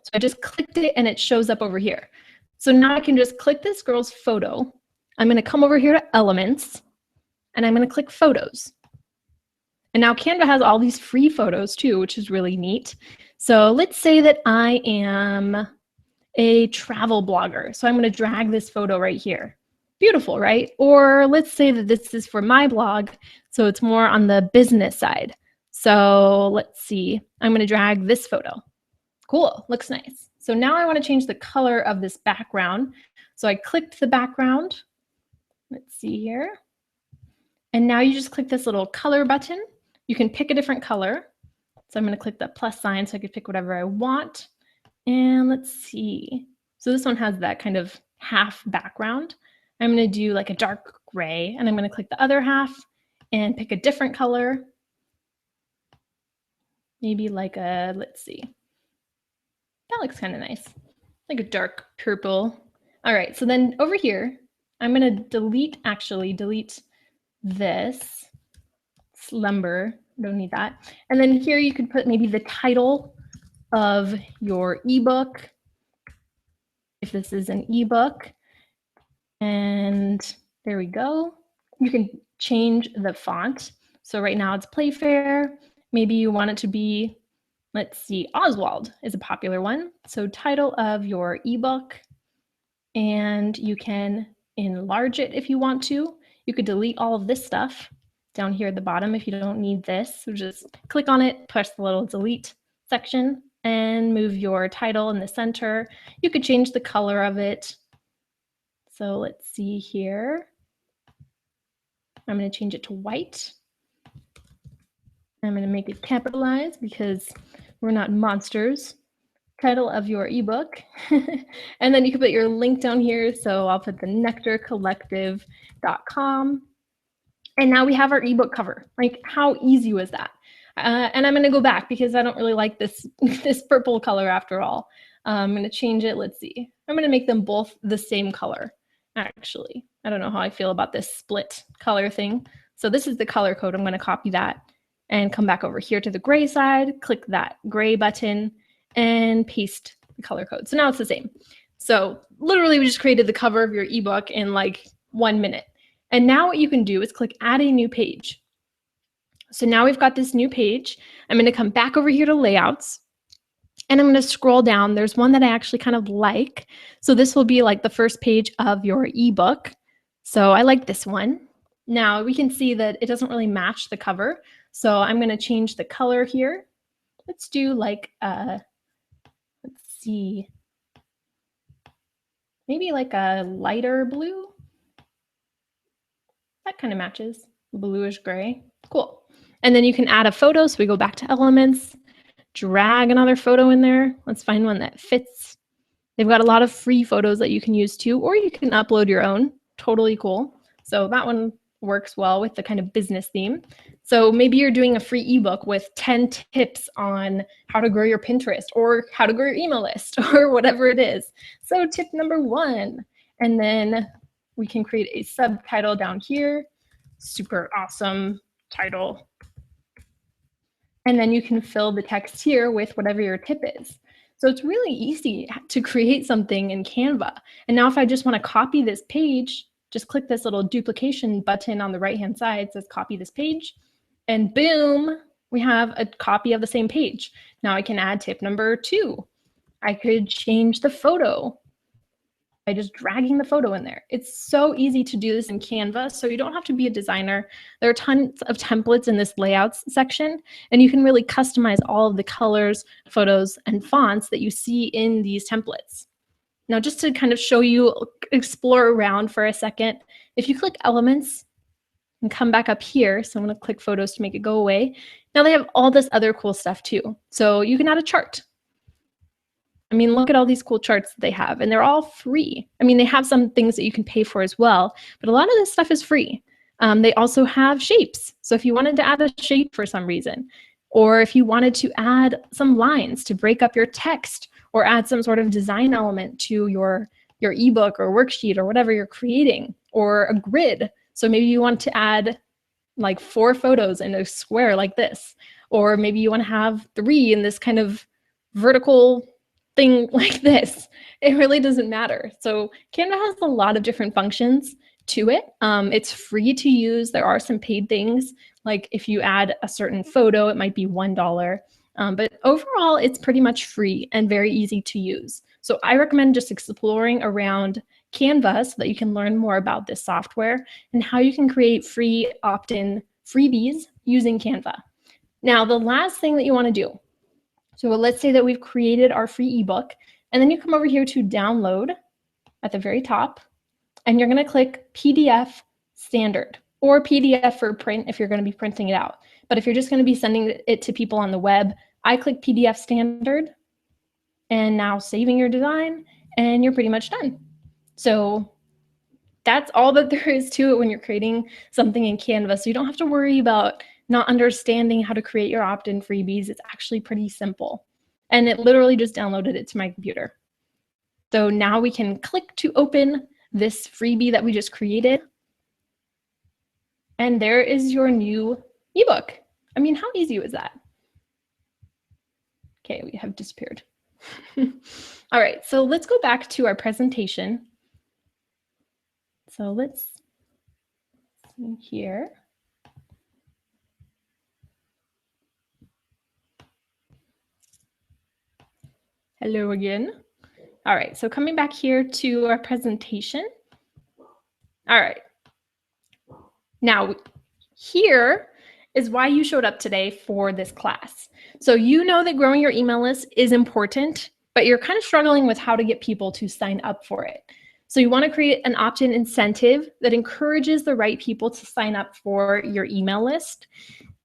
So I just clicked it and it shows up over here. So now I can just click this girl's photo. I'm going to come over here to Elements and I'm going to click Photos. And now Canva has all these free photos too, which is really neat. So let's say that I am a travel blogger. So I'm going to drag this photo right here. Beautiful, right? Or let's say that this is for my blog, so it's more on the business side. So let's see, I'm going to drag this photo. Cool, looks nice. So now I want to change the color of this background. So I clicked the background. Let's see here. And now you just click this little color button. You can pick a different color. So I'm going to click the plus sign so I can pick whatever I want. And let's see. So this one has that kind of half background. I'm going to do like a dark gray, and I'm going to click the other half and pick a different color. Maybe like a, let's see. That looks kind of nice. Like a dark purple. All right, so then over here, I'm going to delete this. Slumber, don't need that. And then here you could put maybe the title of your ebook, if this is an ebook. And there we go. You can change the font. So right now it's Playfair. Maybe you want it to be, let's see, Oswald is a popular one. So title of your ebook, and you can enlarge it if you want to. You could delete all of this stuff down here at the bottom if you don't need this. So just click on it, push the little delete section, and move your title in the center. You could change the color of it. So let's see here. I'm going to change it to white. I'm going to make it capitalized because we're not monsters. Title of your ebook. And then you can put your link down here. So I'll put the nectarcollective.com. And now we have our ebook cover. Like, how easy was that? And I'm going to go back because I don't really like this, this purple color after all. I'm going to change it. Let's see. I'm going to make them both the same color. Actually, I don't know how I feel about this split color thing. So this is the color code. I'm going to copy that and come back over here to the gray side, click that gray button and paste the color code. So now it's the same. So literally we just created the cover of your ebook in like 1 minute. And now what you can do is click add a new page. So now we've got this new page. I'm going to come back over here to layouts. And I'm going to scroll down. There's one that I actually kind of like. So this will be like the first page of your ebook. So I like this one. Now we can see that it doesn't really match the cover. So I'm going to change the color here. Let's do like, let's see, maybe like a lighter blue. That kind of matches, bluish gray. Cool. And then you can add a photo. So we go back to Elements. Drag another photo in there. Let's find one that fits. They've got a lot of free photos that you can use too, or you can upload your own. Totally cool. So that one works well with the kind of business theme. So maybe you're doing a free ebook with 10 tips on how to grow your Pinterest or how to grow your email list or whatever it is. So tip number 1, and then we can create a subtitle down here. Super awesome title. And then you can fill the text here with whatever your tip is. So it's really easy to create something in Canva. And now if I just want to copy this page, just click this little duplication button on the right-hand side. It says copy this page. And boom, we have a copy of the same page. Now I can add tip number 2. I could change the photo. by just dragging the photo in there. It's so easy to do this in Canva, so you don't have to be a designer. There are tons of templates in this layouts section, and you can really customize all of the colors, photos, and fonts that you see in these templates. Now, just to kind of show you, explore around for a second, if you click Elements and come back up here, so I'm going to click Photos to make it go away. Now they have all this other cool stuff too. So you can add a chart. I mean, look at all these cool charts that they have, and they're all free. I mean, they have some things that you can pay for as well, but a lot of this stuff is free. They also have shapes. So if you wanted to add a shape for some reason, or if you wanted to add some lines to break up your text, or add some sort of design element to your ebook or worksheet or whatever you're creating, or a grid. So maybe you want to add like 4 photos in a square like this, or maybe you want to have 3 in this kind of vertical thing like this. It really doesn't matter. So Canva has a lot of different functions to it. It's free to use. There are some paid things, like if you add a certain photo, it might be $1. But overall, it's pretty much free and very easy to use. So I recommend just exploring around Canva so that you can learn more about this software and how you can create free opt-in freebies using Canva. Now, the last thing that you want to do, so let's say that we've created our free ebook, and then you come over here to download at the very top, and you're going to click PDF standard, or PDF for print if you're going to be printing it out. But if you're just going to be sending it to people on the web, I click PDF standard, and now saving your design, and you're pretty much done. So that's all that there is to it when you're creating something in Canva. So you don't have to worry about not understanding how to create your opt-in freebies. It's actually pretty simple. And it literally just downloaded it to my computer. So now we can click to open this freebie that we just created. And there is your new ebook. I mean, how easy was that? Okay, we have disappeared. All right, so let's go back to our presentation. So let's see here. Hello again. All right, so coming back here to our presentation. All right. Now, here is why you showed up today for this class. So you know that growing your email list is important, but you're kind of struggling with how to get people to sign up for it. So you want to create an opt-in incentive that encourages the right people to sign up for your email list.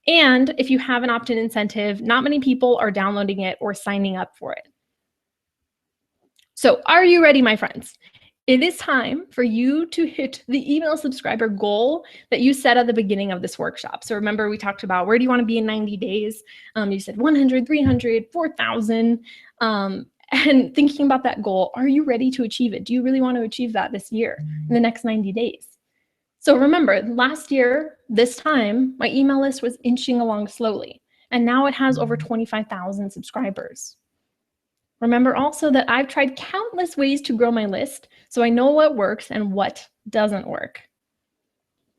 And if you have an opt-in incentive, not many people are downloading it or signing up for it. So are you ready, my friends? It is time for you to hit the email subscriber goal that you set at the beginning of this workshop. So remember, we talked about where do you want to be in 90 days? You said 100, 300, 4,000. And thinking about that goal, are you ready to achieve it? Do you really want to achieve that this year, in the next 90 days? So remember, last year, this time, my email list was inching along slowly, and now it has over 25,000 subscribers. Remember also that I've tried countless ways to grow my list, so I know what works and what doesn't work.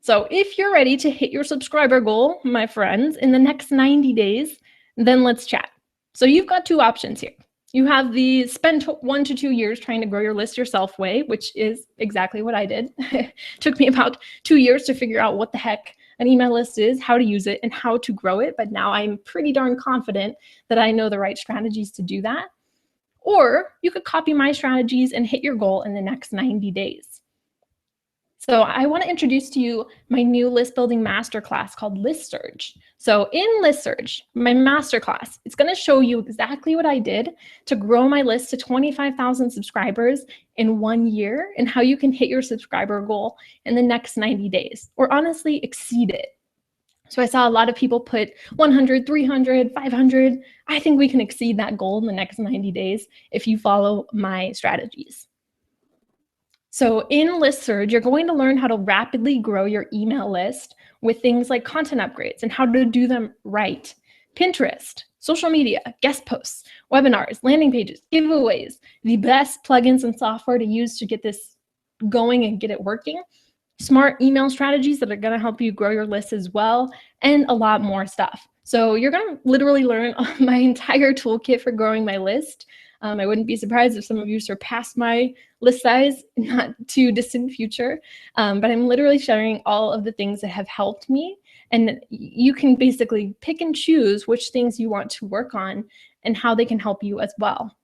So if you're ready to hit your subscriber goal, my friends, in the next 90 days, then let's chat. So you've got 2 options here. You have the spend 1 to 2 years trying to grow your list yourself way, which is exactly what I did. It took me about 2 years to figure out what the heck an email list is, how to use it, and how to grow it. But now I'm pretty darn confident that I know the right strategies to do that. Or you could copy my strategies and hit your goal in the next 90 days. So I want to introduce to you my new list building masterclass called List Surge. So in List Surge, my masterclass, it's going to show you exactly what I did to grow my list to 25,000 subscribers in 1 year and how you can hit your subscriber goal in the next 90 days, or honestly exceed it. So I saw a lot of people put 100, 300, 500. I think we can exceed that goal in the next 90 days if you follow my strategies. So in List Surge, you're going to learn how to rapidly grow your email list with things like content upgrades and how to do them right. Pinterest, social media, guest posts, webinars, landing pages, giveaways, the best plugins and software to use to get this going and get it working. Smart email strategies that are going to help you grow your list as well, and a lot more stuff. So you're going to literally learn my entire toolkit for growing my list I wouldn't be surprised if some of you surpassed my list size, not too distant future. But I'm literally sharing all of the things that have helped me. And you can basically pick and choose which things you want to work on and how they can help you as well.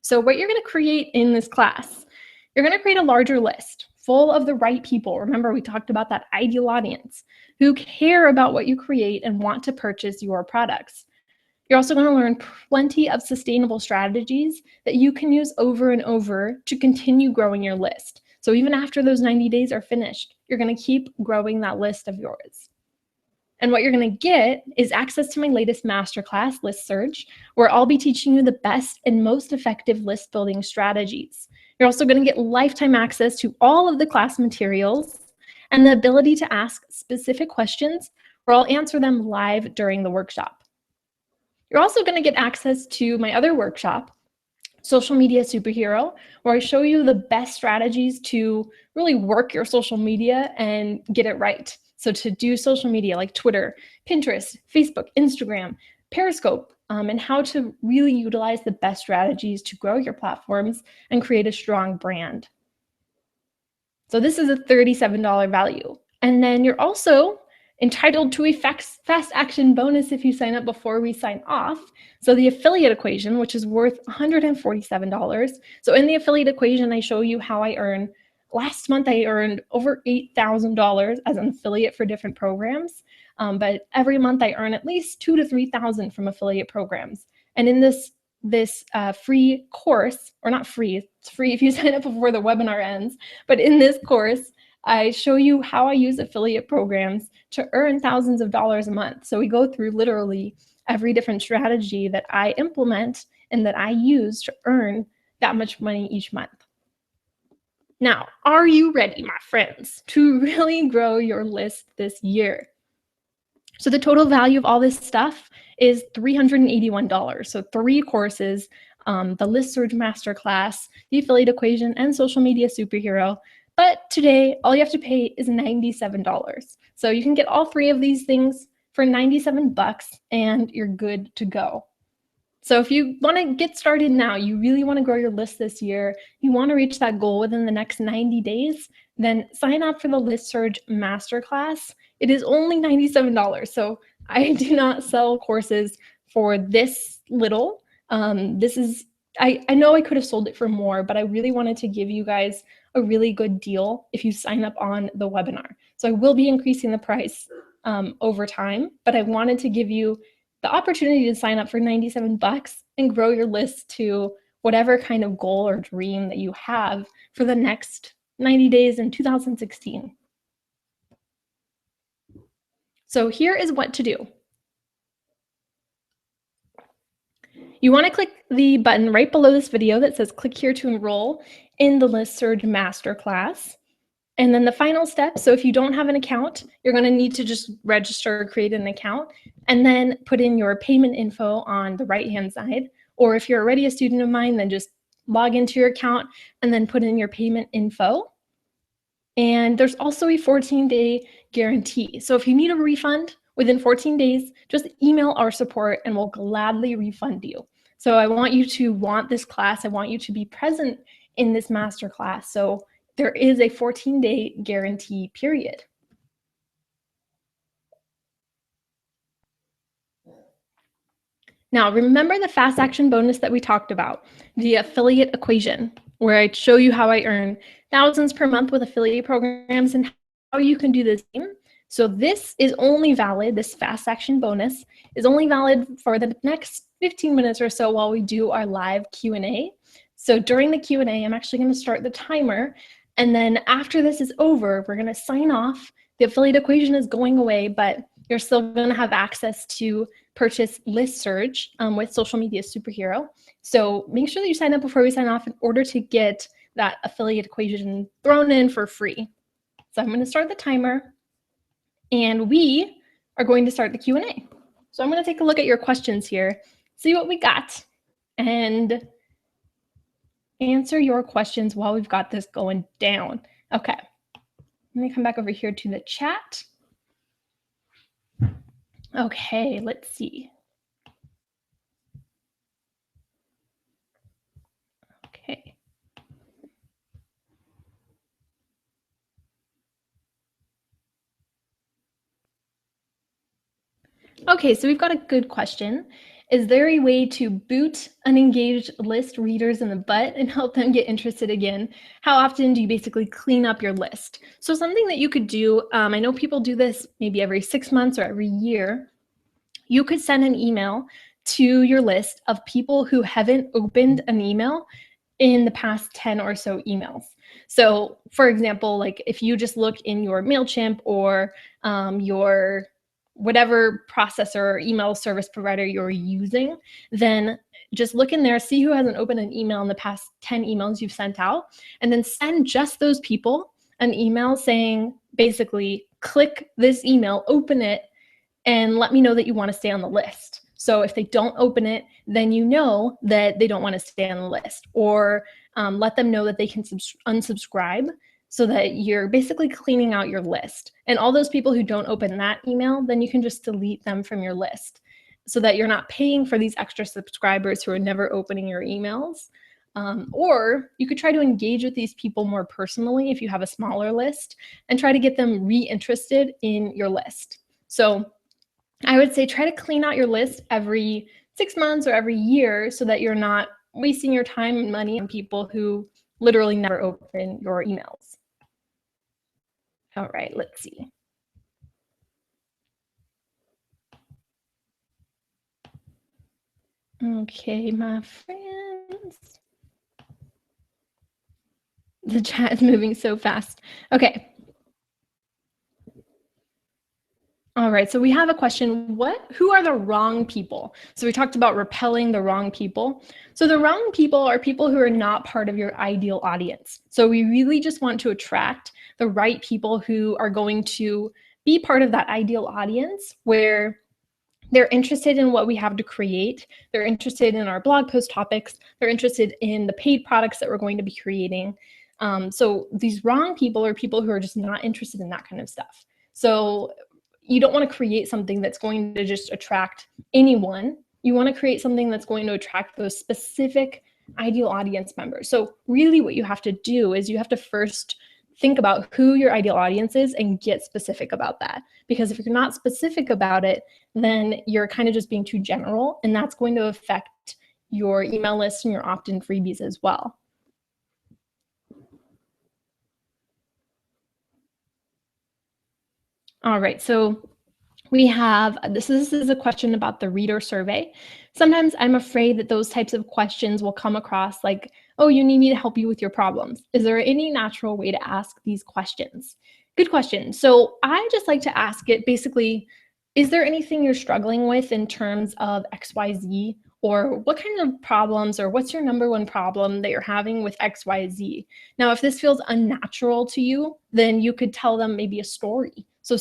So what you're going to create in this class, you're going to create a larger list full of the right people. Remember, we talked about that ideal audience who care about what you create and want to purchase your products. You're also going to learn plenty of sustainable strategies that you can use over and over to continue growing your list. So even after those 90 days are finished, you're going to keep growing that list of yours. And what you're going to get is access to my latest masterclass, List Surge, where I'll be teaching you the best and most effective list building strategies. You're also going to get lifetime access to all of the class materials and the ability to ask specific questions where I'll answer them live during the workshop. You're also going to get access to my other workshop, Social Media Superhero, where I show you the best strategies to really work your social media and get it right. So to do social media like Twitter, Pinterest, Facebook, Instagram, Periscope, and how to really utilize the best strategies to grow your platforms and create a strong brand. So this is a $37 value. And then you're also entitled to a fast action bonus if you sign up before we sign off. So the affiliate equation, which is worth $147. So in the affiliate equation, I show you how I earn. Last month, I earned over $8,000 as an affiliate for different programs. But every month I earn at least $2,000 to $3,000 from affiliate programs. And in this free course, or not free, it's free if you sign up before the webinar ends, but in this course, I show you how I use affiliate programs to earn thousands of dollars a month. So we go through literally every different strategy that I implement and that I use to earn that much money each month. Now, are you ready, my friends, to really grow your list this year? So the total value of all this stuff is $381. So 3 courses, the List Surge Masterclass, the Affiliate Equation, and Social Media Superhero. But today, all you have to pay is $97. So you can get all 3 of these things for $97 and you're good to go. So if you want to get started now, you really want to grow your list this year, you want to reach that goal within the next 90 days, then sign up for the List Surge Masterclass. It is only $97. So I do not sell courses for this little. I know I could have sold it for more, but I really wanted to give you guys a really good deal if you sign up on the webinar. So I will be increasing the price over time, but I wanted to give you the opportunity to sign up for $97 and grow your list to whatever kind of goal or dream that you have for the next 90 days in 2016. So here is what to do. You want to click the button right below this video that says click here to enroll in the List Surge Masterclass. And then the final step, so if you don't have an account, you're going to need to just register or create an account and then put in your payment info on the right-hand side. Or if you're already a student of mine, then just log into your account and then put in your payment info. And there's also a 14-day guarantee. So if you need a refund within 14 days, just email our support and we'll gladly refund you. So I want you to want this class. I want you to be present in this masterclass. So there is a 14-day guarantee period. Now, remember the fast action bonus that we talked about, the affiliate equation, where I show you how I earn thousands per month with affiliate programs and how you can do the same. So this is only valid, this fast action bonus is only valid for the next 15 minutes or so while we do our live Q&A. So during the Q&A, I'm actually going to start the timer. And then after this is over, we're going to sign off. The affiliate equation is going away, but you're still going to have access to purchase List Surge with Social Media Superhero. So make sure that you sign up before we sign off in order to get that affiliate equation thrown in for free. So I'm going to start the timer and we are going to start the Q&A. So I'm going to take a look at your questions here, see what we got, and answer your questions while we've got this going down. Okay, let me come back over here to the chat. Okay, let's see. Okay, so we've got a good question. Is there a way to boot unengaged list readers in the butt and help them get interested again? How often do you basically clean up your list? So something that you could do, I know people do this maybe every 6 months or every year. You could send an email to your list of people who haven't opened an email in the past 10 or so emails. So for example, like if you just look in your MailChimp or your whatever processor or email service provider you're using, then just look in there, see who hasn't opened an email in the past 10 emails you've sent out, and then send just those people an email saying, basically, click this email, open it, and let me know that you want to stay on the list. So if they don't open it, then you know that they don't want to stay on the list, or let them know that they can unsubscribe, so that you're basically cleaning out your list. And all those people who don't open that email, then you can just delete them from your list, so that you're not paying for these extra subscribers who are never opening your emails. Or you could try to engage with these people more personally if you have a smaller list, and try to get them reinterested in your list. So I would say try to clean out your list every 6 months or every year, so that you're not wasting your time and money on people who literally never open your emails. All right, let's see. Okay, my friends. The chat is moving so fast. Okay. All right, so we have a question. Who are the wrong people? So we talked about repelling the wrong people. So the wrong people are people who are not part of your ideal audience. So we really just want to attract the right people who are going to be part of that ideal audience, where they're interested in what we have to create. They're interested in our blog post topics. They're interested in the paid products that we're going to be creating. So these wrong people are people who are just not interested in that kind of stuff. So you don't want to create something that's going to just attract anyone. You want to create something that's going to attract those specific ideal audience members. So really what you have to do is you have to first think about who your ideal audience is and get specific about that. Because if you're not specific about it, then you're kind of just being too general, and that's going to affect your email list and your opt-in freebies as well. All right, so we have, this is a question about the reader survey. Sometimes I'm afraid that those types of questions will come across like, oh, you need me to help you with your problems. Is there any natural way to ask these questions? Good question. So I just like to ask it basically, is there anything you're struggling with in terms of XYZ? Or what kind of problems, or what's your number one problem that you're having with XYZ? Now, if this feels unnatural to you, then you could tell them maybe a story. So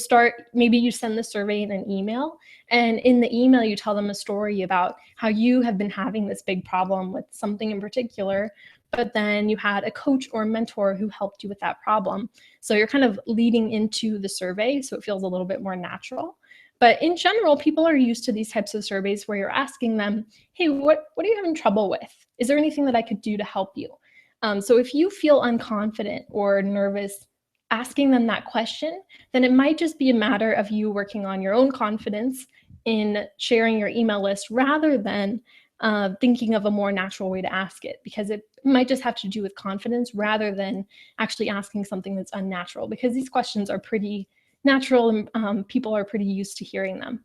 maybe you send the survey in an email, and in the email you tell them a story about how you have been having this big problem with something in particular, but then you had a coach or a mentor who helped you with that problem. So you're kind of leading into the survey, so it feels a little bit more natural. But in general, people are used to these types of surveys where you're asking them, hey, what are you having trouble with? Is there anything that I could do to help you? So if you feel unconfident or nervous asking them that question, then it might just be a matter of you working on your own confidence in sharing your email list, rather than thinking of a more natural way to ask it, because it might just have to do with confidence rather than actually asking something that's unnatural, because these questions are pretty natural and people are pretty used to hearing them.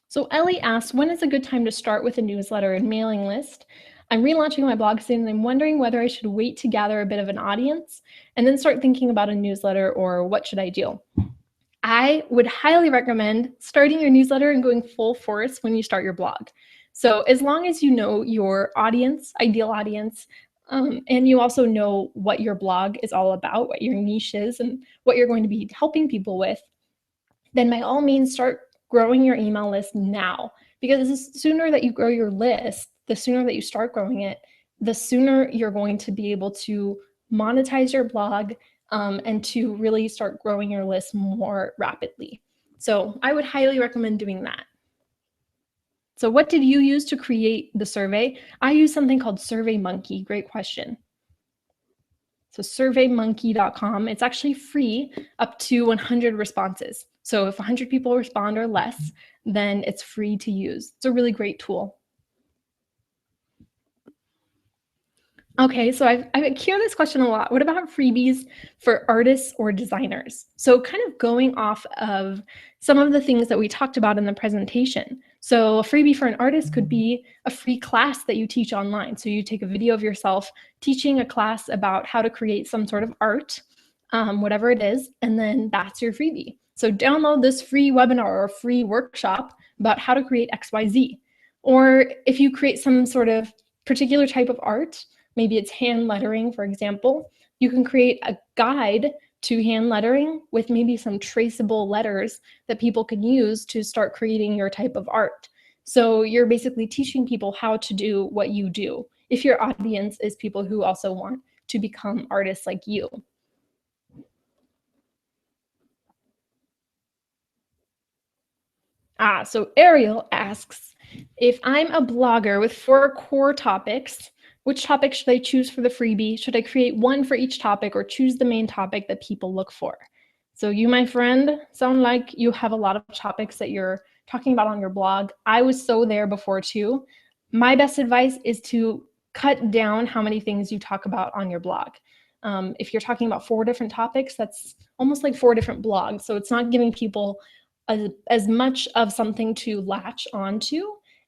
So Ellie asks, when is a good time to start with a newsletter and mailing list? I'm relaunching my blog soon, and I'm wondering whether I should wait to gather a bit of an audience and then start thinking about a newsletter, or what should I do? I would highly recommend starting your newsletter and going full force when you start your blog. So as long as you know your audience, ideal audience, and you also know what your blog is all about, what your niche is, and what you're going to be helping people with, then by all means start growing your email list now. Because the sooner that you grow your list, the sooner that you start growing it, the sooner you're going to be able to monetize your blog and to really start growing your list more rapidly. So I would highly recommend doing that. So what did you use to create the survey? I use something called SurveyMonkey. Great question. So surveymonkey.com, it's actually free up to 100 responses. So if 100 people respond or less, then it's free to use. It's a really great tool. Okay, so I hear this question a lot. What about freebies for artists or designers? So kind of going off of some of the things that we talked about in the presentation. So a freebie for an artist could be a free class that you teach online. So you take a video of yourself teaching a class about how to create some sort of art, whatever it is, and then that's your freebie. So download this free webinar or free workshop about how to create XYZ. Or if you create some sort of particular type of art, maybe it's hand lettering, for example, you can create a guide to hand lettering with maybe some traceable letters that people can use to start creating your type of art. So you're basically teaching people how to do what you do, if your audience is people who also want to become artists like you. So Ariel asks, if I'm a blogger with 4 core topics, which topic should I choose for the freebie? Should I create one for each topic or choose the main topic that people look for? So you, my friend, sound like you have a lot of topics that you're talking about on your blog. I was so there before too. My best advice is to cut down how many things you talk about on your blog. If you're talking about 4 different topics, that's almost like 4 different blogs. So it's not giving people as much of something to latch onto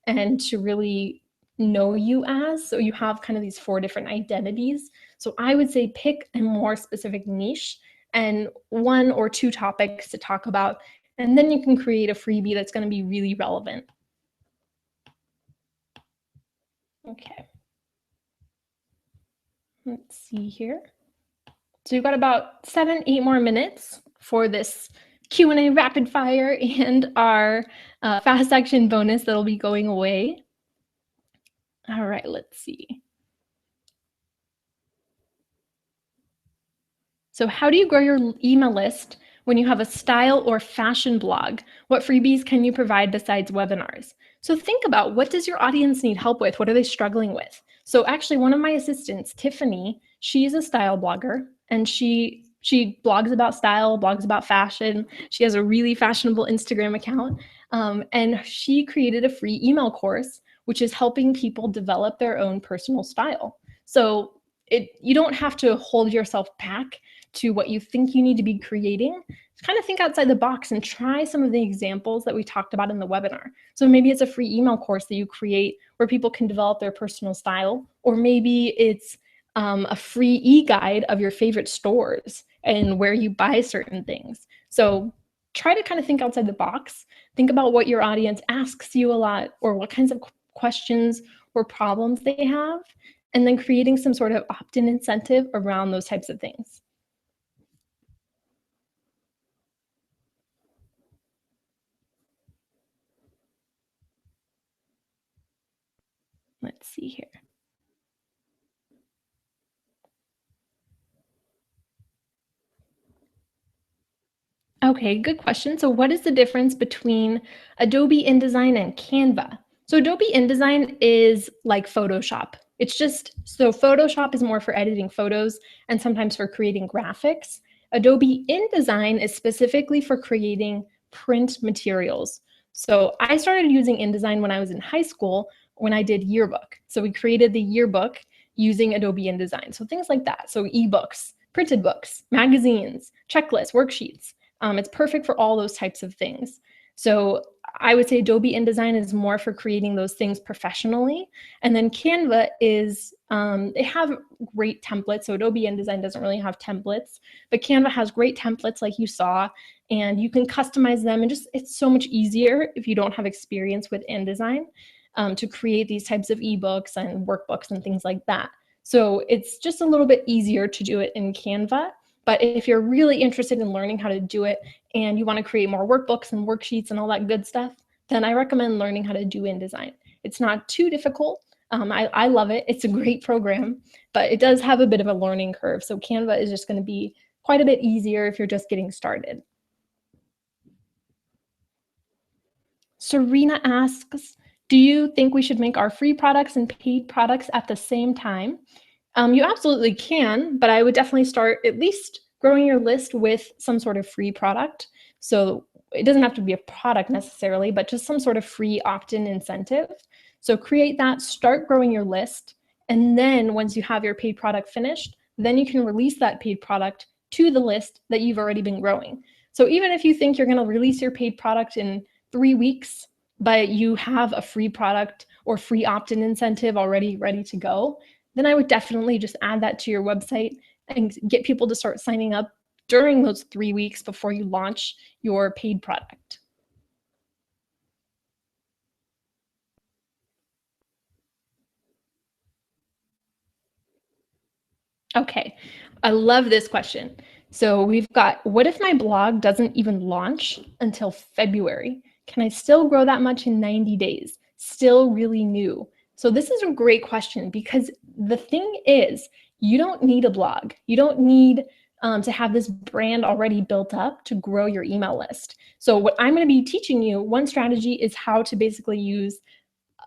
and to really know you as. So you have kind of these 4 different identities. So I would say pick a more specific niche and 1 or 2 topics to talk about, and then you can create a freebie that's going to be really relevant. Okay. Let's see here. So you've got about 7-8 more minutes for this Q&A rapid fire and our fast action bonus that'll be going away. All right, let's see. So how do you grow your email list when you have a style or fashion blog? What freebies can you provide besides webinars? So think about, what does your audience need help with? What are they struggling with? So actually, one of my assistants, Tiffany, she's a style blogger, and she blogs about style, blogs about fashion. She has a really fashionable Instagram account, and she created a free email course, which is helping people develop their own personal style. So you don't have to hold yourself back to what you think you need to be creating. Kind of think outside the box and try some of the examples that we talked about in the webinar. So maybe it's a free email course that you create where people can develop their personal style, or maybe it's a free e-guide of your favorite stores and where you buy certain things. So try to kind of think outside the box. Think about what your audience asks you a lot, or what kinds of questions or problems they have, and then creating some sort of opt-in incentive around those types of things. Let's see here. Okay, good question. So what is the difference between Adobe InDesign and Canva? So Adobe InDesign is like Photoshop. It's just, so Photoshop is more for editing photos and sometimes for creating graphics. Adobe InDesign is specifically for creating print materials. So I started using InDesign when I was in high school, when I did yearbook. So we created the yearbook using Adobe InDesign. So things like that. So ebooks, printed books, magazines, checklists, worksheets. It's perfect for all those types of things. So I would say Adobe InDesign is more for creating those things professionally. And then Canva is, they have great templates. So Adobe InDesign doesn't really have templates, but Canva has great templates like you saw, and you can customize them. And just, it's so much easier if you don't have experience with InDesign to create these types of ebooks and workbooks and things like that. So it's just a little bit easier to do it in Canva. But if you're really interested in learning how to do it and you want to create more workbooks and worksheets and all that good stuff, then I recommend learning how to do InDesign. It's not too difficult. I love it. It's a great program, but it does have a bit of a learning curve. So Canva is just going to be quite a bit easier if you're just getting started. Serena asks, do you think we should make our free products and paid products at the same time? You absolutely can, but I would definitely start at least growing your list with some sort of free product. So it doesn't have to be a product necessarily, but just some sort of free opt-in incentive. So create that, start growing your list. And then once you have your paid product finished, then you can release that paid product to the list that you've already been growing. So even if you think you're going to release your paid product in 3 weeks, but you have a free product or free opt-in incentive already ready to go, then I would definitely just add that to your website and get people to start signing up during those 3 weeks before you launch your paid product. Okay, I love this question. So we've got, what if my blog doesn't even launch until February? Can I still grow that much in 90 days? Still really new. So this is a great question, because the thing is, you don't need a blog. You don't need to have this brand already built up to grow your email list. So what I'm going to be teaching you, one strategy is how to basically use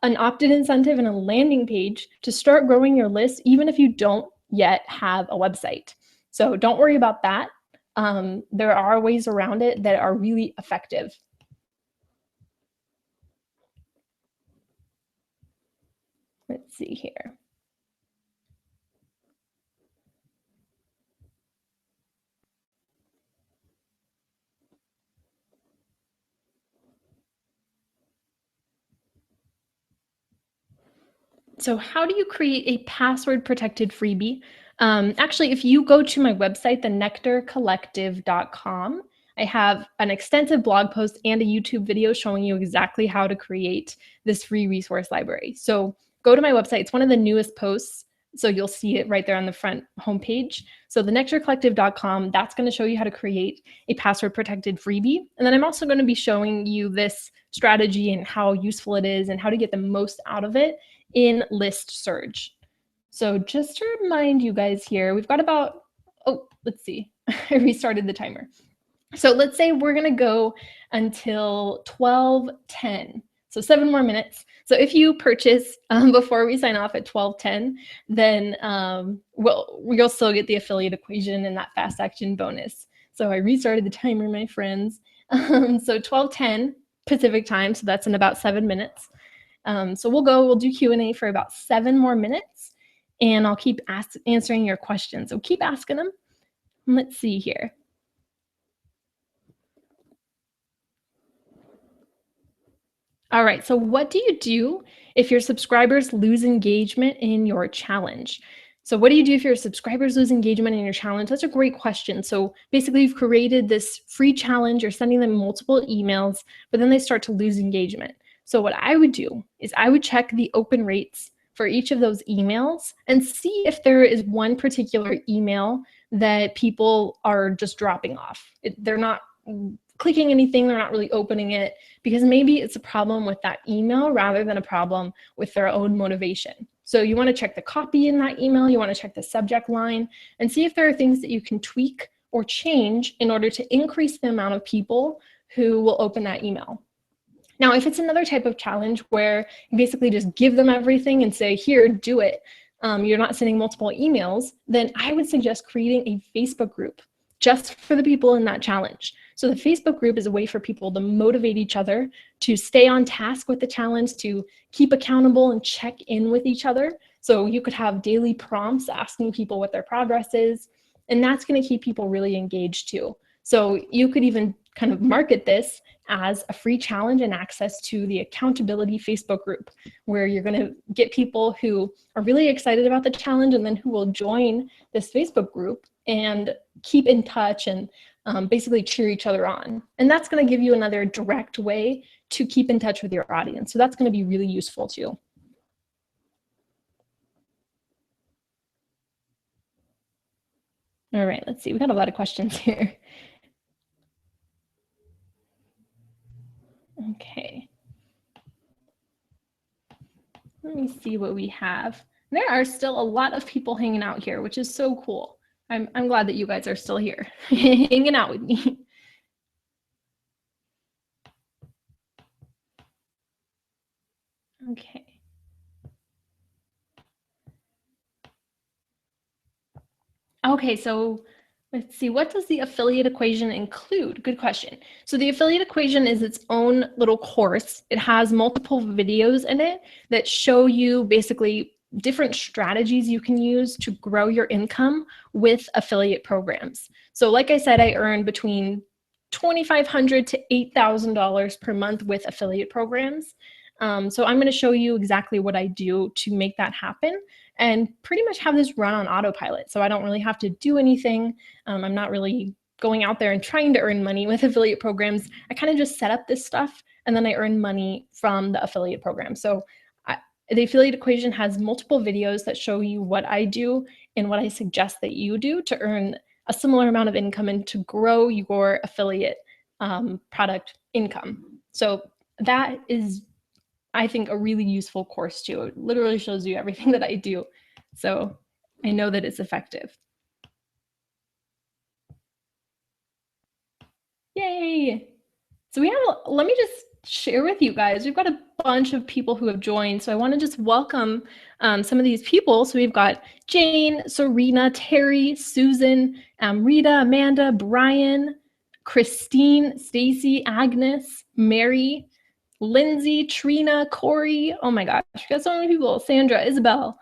an opt-in incentive and a landing page to start growing your list, even if you don't yet have a website. So don't worry about that. There are ways around it that are really effective. Let's see here. So how do you create a password protected freebie? Actually, if you go to my website, thenectarcollective.com, I have an extensive blog post and a YouTube video showing you exactly how to create this free resource library. So go to my website. It's one of the newest posts. So you'll see it right there on the front homepage. So thenectarcollective.com, that's going to show you how to create a password protected freebie. And then I'm also going to be showing you this strategy and how useful it is and how to get the most out of it in list surge. So just to remind you guys here, we've got about, oh, let's see, I restarted the timer. So let's say we're gonna go until 12:10, so 7 more minutes. So if you purchase before we sign off at 12:10, then you'll still get the affiliate equation and that fast action bonus. So I restarted the timer, my friends. So 12:10 Pacific time, so that's in about 7 minutes. So we'll do Q&A for about 7 more minutes, and I'll keep answering your questions. So keep asking them. Let's see here. All right, so what do you do if your subscribers lose engagement in your challenge? So what do you do if your subscribers lose engagement in your challenge? That's a great question. So basically you've created this free challenge, you're sending them multiple emails, but then they start to lose engagement. So what I would do is I would check the open rates for each of those emails and see if there is one particular email that people are just dropping off. They're not clicking anything, they're not really opening it, because maybe it's a problem with that email rather than a problem with their own motivation. So you want to check the copy in that email, you want to check the subject line, and see if there are things that you can tweak or change in order to increase the amount of people who will open that email. Now, if it's another type of challenge where you basically just give them everything and say, here, do it, you're not sending multiple emails, then I would suggest creating a Facebook group just for the people in that challenge. So the Facebook group is a way for people to motivate each other, to stay on task with the challenge, to keep accountable and check in with each other. So you could have daily prompts asking people what their progress is, and that's going to keep people really engaged too. So you could even kind of market this as a free challenge and access to the accountability Facebook group, where you're going to get people who are really excited about the challenge and then who will join this Facebook group and keep in touch and basically cheer each other on. And that's going to give you another direct way to keep in touch with your audience. So that's going to be really useful too. All right, let's see. We got a lot of questions here. Okay. Let me see what we have. There are still a lot of people hanging out here, which is so cool. I'm glad that you guys are still here hanging out with me. Okay. Okay, so Let's see, what does the affiliate equation include? Good question. So the affiliate equation is its own little course. It has multiple videos in it that show you basically different strategies you can use to grow your income with affiliate programs. So like I said, I earn between $2,500 to $8,000 per month with affiliate programs. So I'm going to show you exactly what I do to make that happen and pretty much have this run on autopilot. So I don't really have to do anything. I'm not really going out there and trying to earn money with affiliate programs. I kind of just set up this stuff and then I earn money from the affiliate program. So the affiliate equation has multiple videos that show you what I do and what I suggest that you do to earn a similar amount of income and to grow your affiliate product income. So that is, I think, a really useful course too. It literally shows you everything that I do. So I know that it's effective. Yay! So we have, let me just share with you guys, we've got a bunch of people who have joined. So I want to just welcome some of these people. So we've got Jane, Serena, Terry, Susan, Rita, Amanda, Brian, Christine, Stacy, Agnes, Mary, Lindsay, Trina, Corey. Oh my gosh, we got so many people. Sandra, Isabel,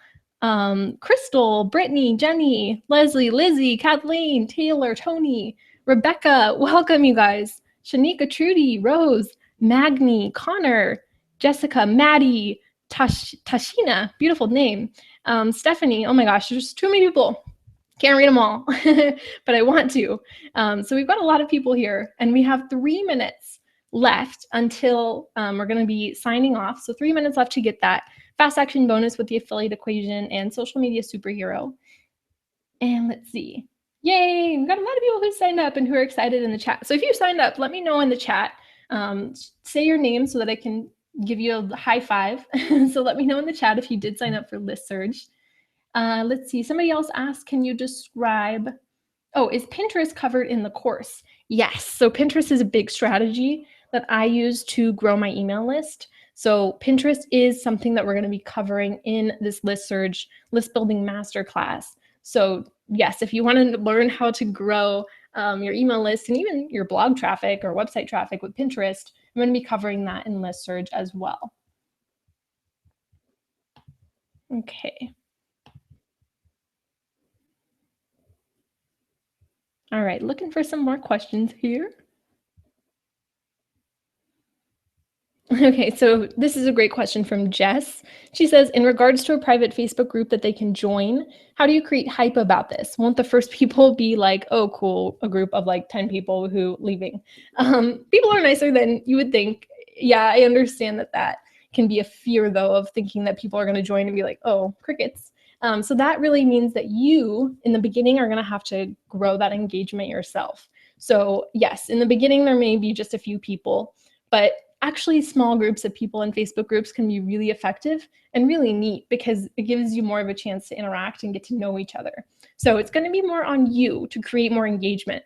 Crystal, Brittany, Jenny, Leslie, Lizzie, Kathleen, Taylor, Tony, Rebecca. Welcome, you guys. Shanika, Trudy, Rose, Magni, Connor, Jessica, Maddie, Tashina, beautiful name. Stephanie, oh my gosh, there's too many people. Can't read them all, but I want to. So we've got a lot of people here, and we have 3 minutes left until we're going to be signing off. So 3 minutes left to get that fast action bonus with the affiliate equation and social media superhero. And let's see. Yay, we've got a lot of people who signed up and who are excited in the chat. So if you signed up, let me know in the chat. Say your name so that I can give you a high five. So let me know in the chat if you did sign up for List Surge. Let's see, somebody else asked, can you describe, oh, is Pinterest covered in the course? Yes, so Pinterest is a big strategy that I use to grow my email list. So Pinterest is something that we're going to be covering in this List Surge list building masterclass. So yes, if you want to learn how to grow your email list and even your blog traffic or website traffic with Pinterest, I'm going to be covering that in List Surge as well. Okay. All right, looking for some more questions here. Okay, so this is a great question from Jess. She says, in regards to a private Facebook group that they can join, how do you create hype about this? Won't the first people be like, oh, cool, a group of like 10 people who leaving? People are nicer than you would think. Yeah, I understand that that can be a fear, though, of thinking that people are going to join and be like, oh, crickets. So that really means that you, in the beginning, are going to have to grow that engagement yourself. So yes, in the beginning, there may be just a few people, but actually small groups of people in Facebook groups can be really effective and really neat because it gives you more of a chance to interact and get to know each other. So it's going to be more on you to create more engagement.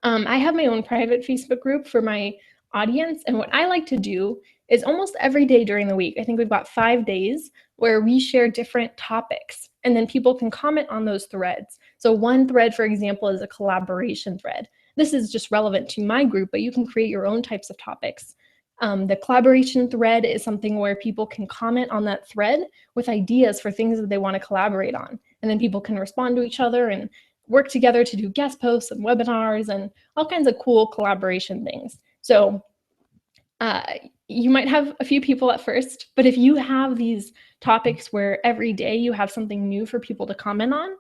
I have my own private Facebook group for my audience, and what I like to do is almost every day during the week, I think we've got 5 days where we share different topics, and then people can comment on those threads. So one thread, for example, is a collaboration thread. This is just relevant to my group, but you can create your own types of topics. The collaboration thread is something where people can comment on that thread with ideas for things that they want to collaborate on. And then people can respond to each other and work together to do guest posts and webinars and all kinds of cool collaboration things. So you might have a few people at first, but if you have these topics where every day you have something new for people to comment on,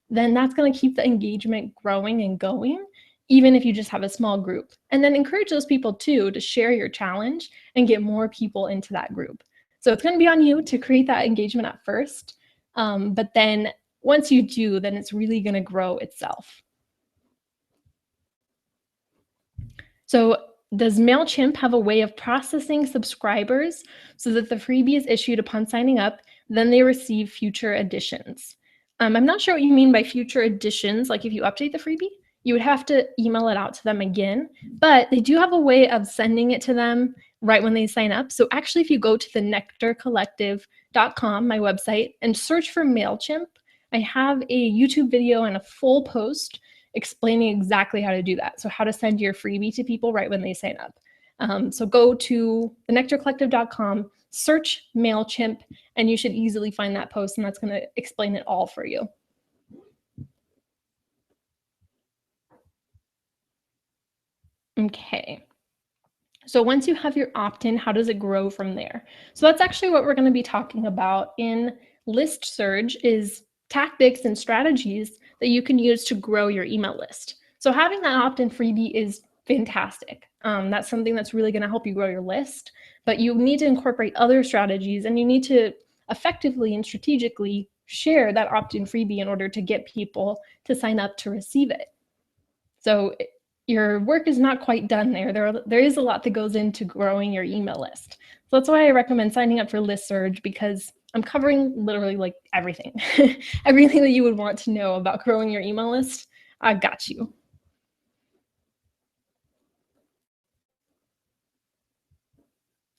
then that's going to keep the engagement growing and going, even if you just have a small group. And then encourage those people too to share your challenge and get more people into that group. So it's going to be on you to create that engagement at first. But then once you do, then it's really going to grow itself. So does MailChimp have a way of processing subscribers so that the freebie is issued upon signing up, then they receive future editions? I'm not sure what you mean by future editions. Like if you update the freebie, you would have to email it out to them again, but they do have a way of sending it to them right when they sign up. So actually, if you go to the nectarcollective.com, my website, and search for MailChimp, I have a YouTube video and a full post explaining exactly how to do that. So how to send your freebie to people right when they sign up. So go to thenectarcollective.com, search MailChimp, and you should easily find that post, and that's going to explain it all for you. Okay. So once you have your opt-in, how does it grow from there? So that's actually what we're going to be talking about in List Surge, is tactics and strategies that you can use to grow your email list. So having that opt-in freebie is fantastic. That's something that's really going to help you grow your list, but you need to incorporate other strategies, and you need to effectively and strategically share that opt-in freebie in order to get people to sign up to receive it. So your work is not quite done there. There is a lot that goes into growing your email list. So that's why I recommend signing up for List Surge, because I'm covering literally like everything. Everything that you would want to know about growing your email list, I've got you.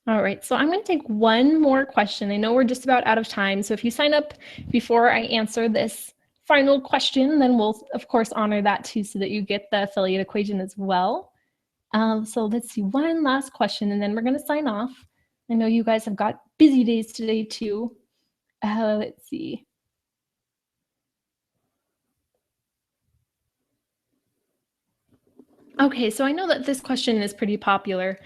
All right, so I'm going to take one more question. I know we're just about out of time, so if you sign up before I answer this final question, then we'll of course honor that too, so that you get the affiliate equation as well. So let's see, one last question, and then we're going to sign off. I know you guys have got busy days today too. Let's see. Okay, so I know that this question is pretty popular.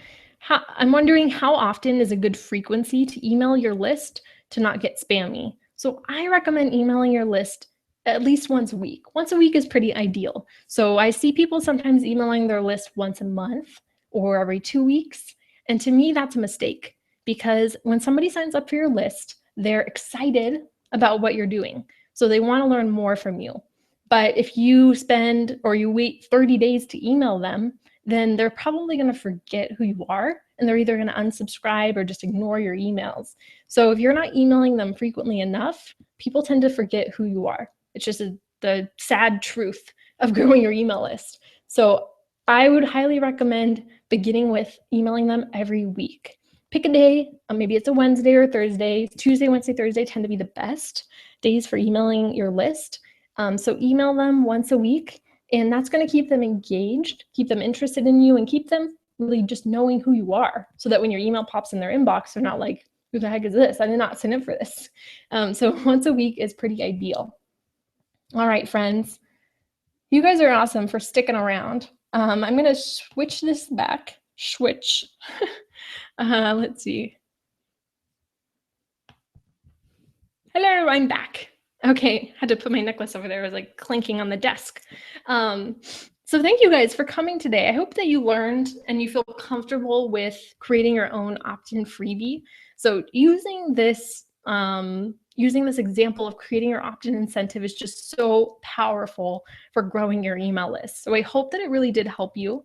I'm wondering, how often is a good frequency to email your list to not get spammy? So I recommend emailing your list at least once a week. Once a week is pretty ideal. So I see people sometimes emailing their list once a month or every 2 weeks. And to me, that's a mistake, because when somebody signs up for your list, they're excited about what you're doing. So they want to learn more from you. But if you spend, or you wait 30 days to email them, then they're probably going to forget who you are, and they're either going to unsubscribe or just ignore your emails. So if you're not emailing them frequently enough, people tend to forget who you are. It's just the sad truth of growing your email list. So I would highly recommend beginning with emailing them every week. Pick a day, maybe it's a Wednesday or Thursday. Tuesday, Wednesday, Thursday tend to be the best days for emailing your list. So email them once a week, and that's going to keep them engaged, keep them interested in you, and keep them really just knowing who you are, so that when your email pops in their inbox, they're not like, who the heck is this? I did not sign up for this. So once a week is pretty ideal. All right, friends. You guys are awesome for sticking around. I'm going to switch this back. Switch. Let's see. Hello, I'm back. Okay, had to put my necklace over there. It was like clinking on the desk. So thank you guys for coming today. I hope that you learned and you feel comfortable with creating your own opt-in freebie. So using this example of creating your opt-in incentive is just so powerful for growing your email list. So I hope that it really did help you.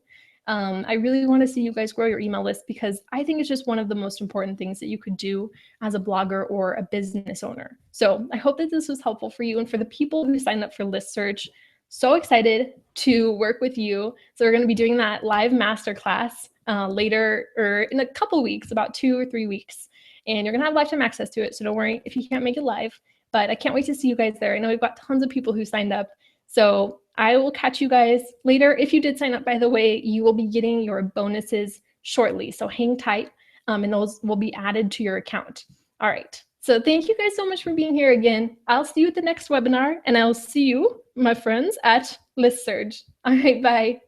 I really want to see you guys grow your email list, because I think it's just one of the most important things that you could do as a blogger or a business owner. So I hope that this was helpful for you. And for the people who signed up for List Surge, so excited to work with you. So we're going to be doing that live masterclass later, or in a couple weeks, about 2 or 3 weeks. And you're going to have lifetime access to it. So don't worry if you can't make it live. But I can't wait to see you guys there. I know we've got tons of people who signed up. So I will catch you guys later. If you did sign up, by the way, you will be getting your bonuses shortly. So hang tight, and those will be added to your account. All right. So thank you guys so much for being here again. I'll see you at the next webinar, and I'll see you, my friends, at List Surge. All right, bye.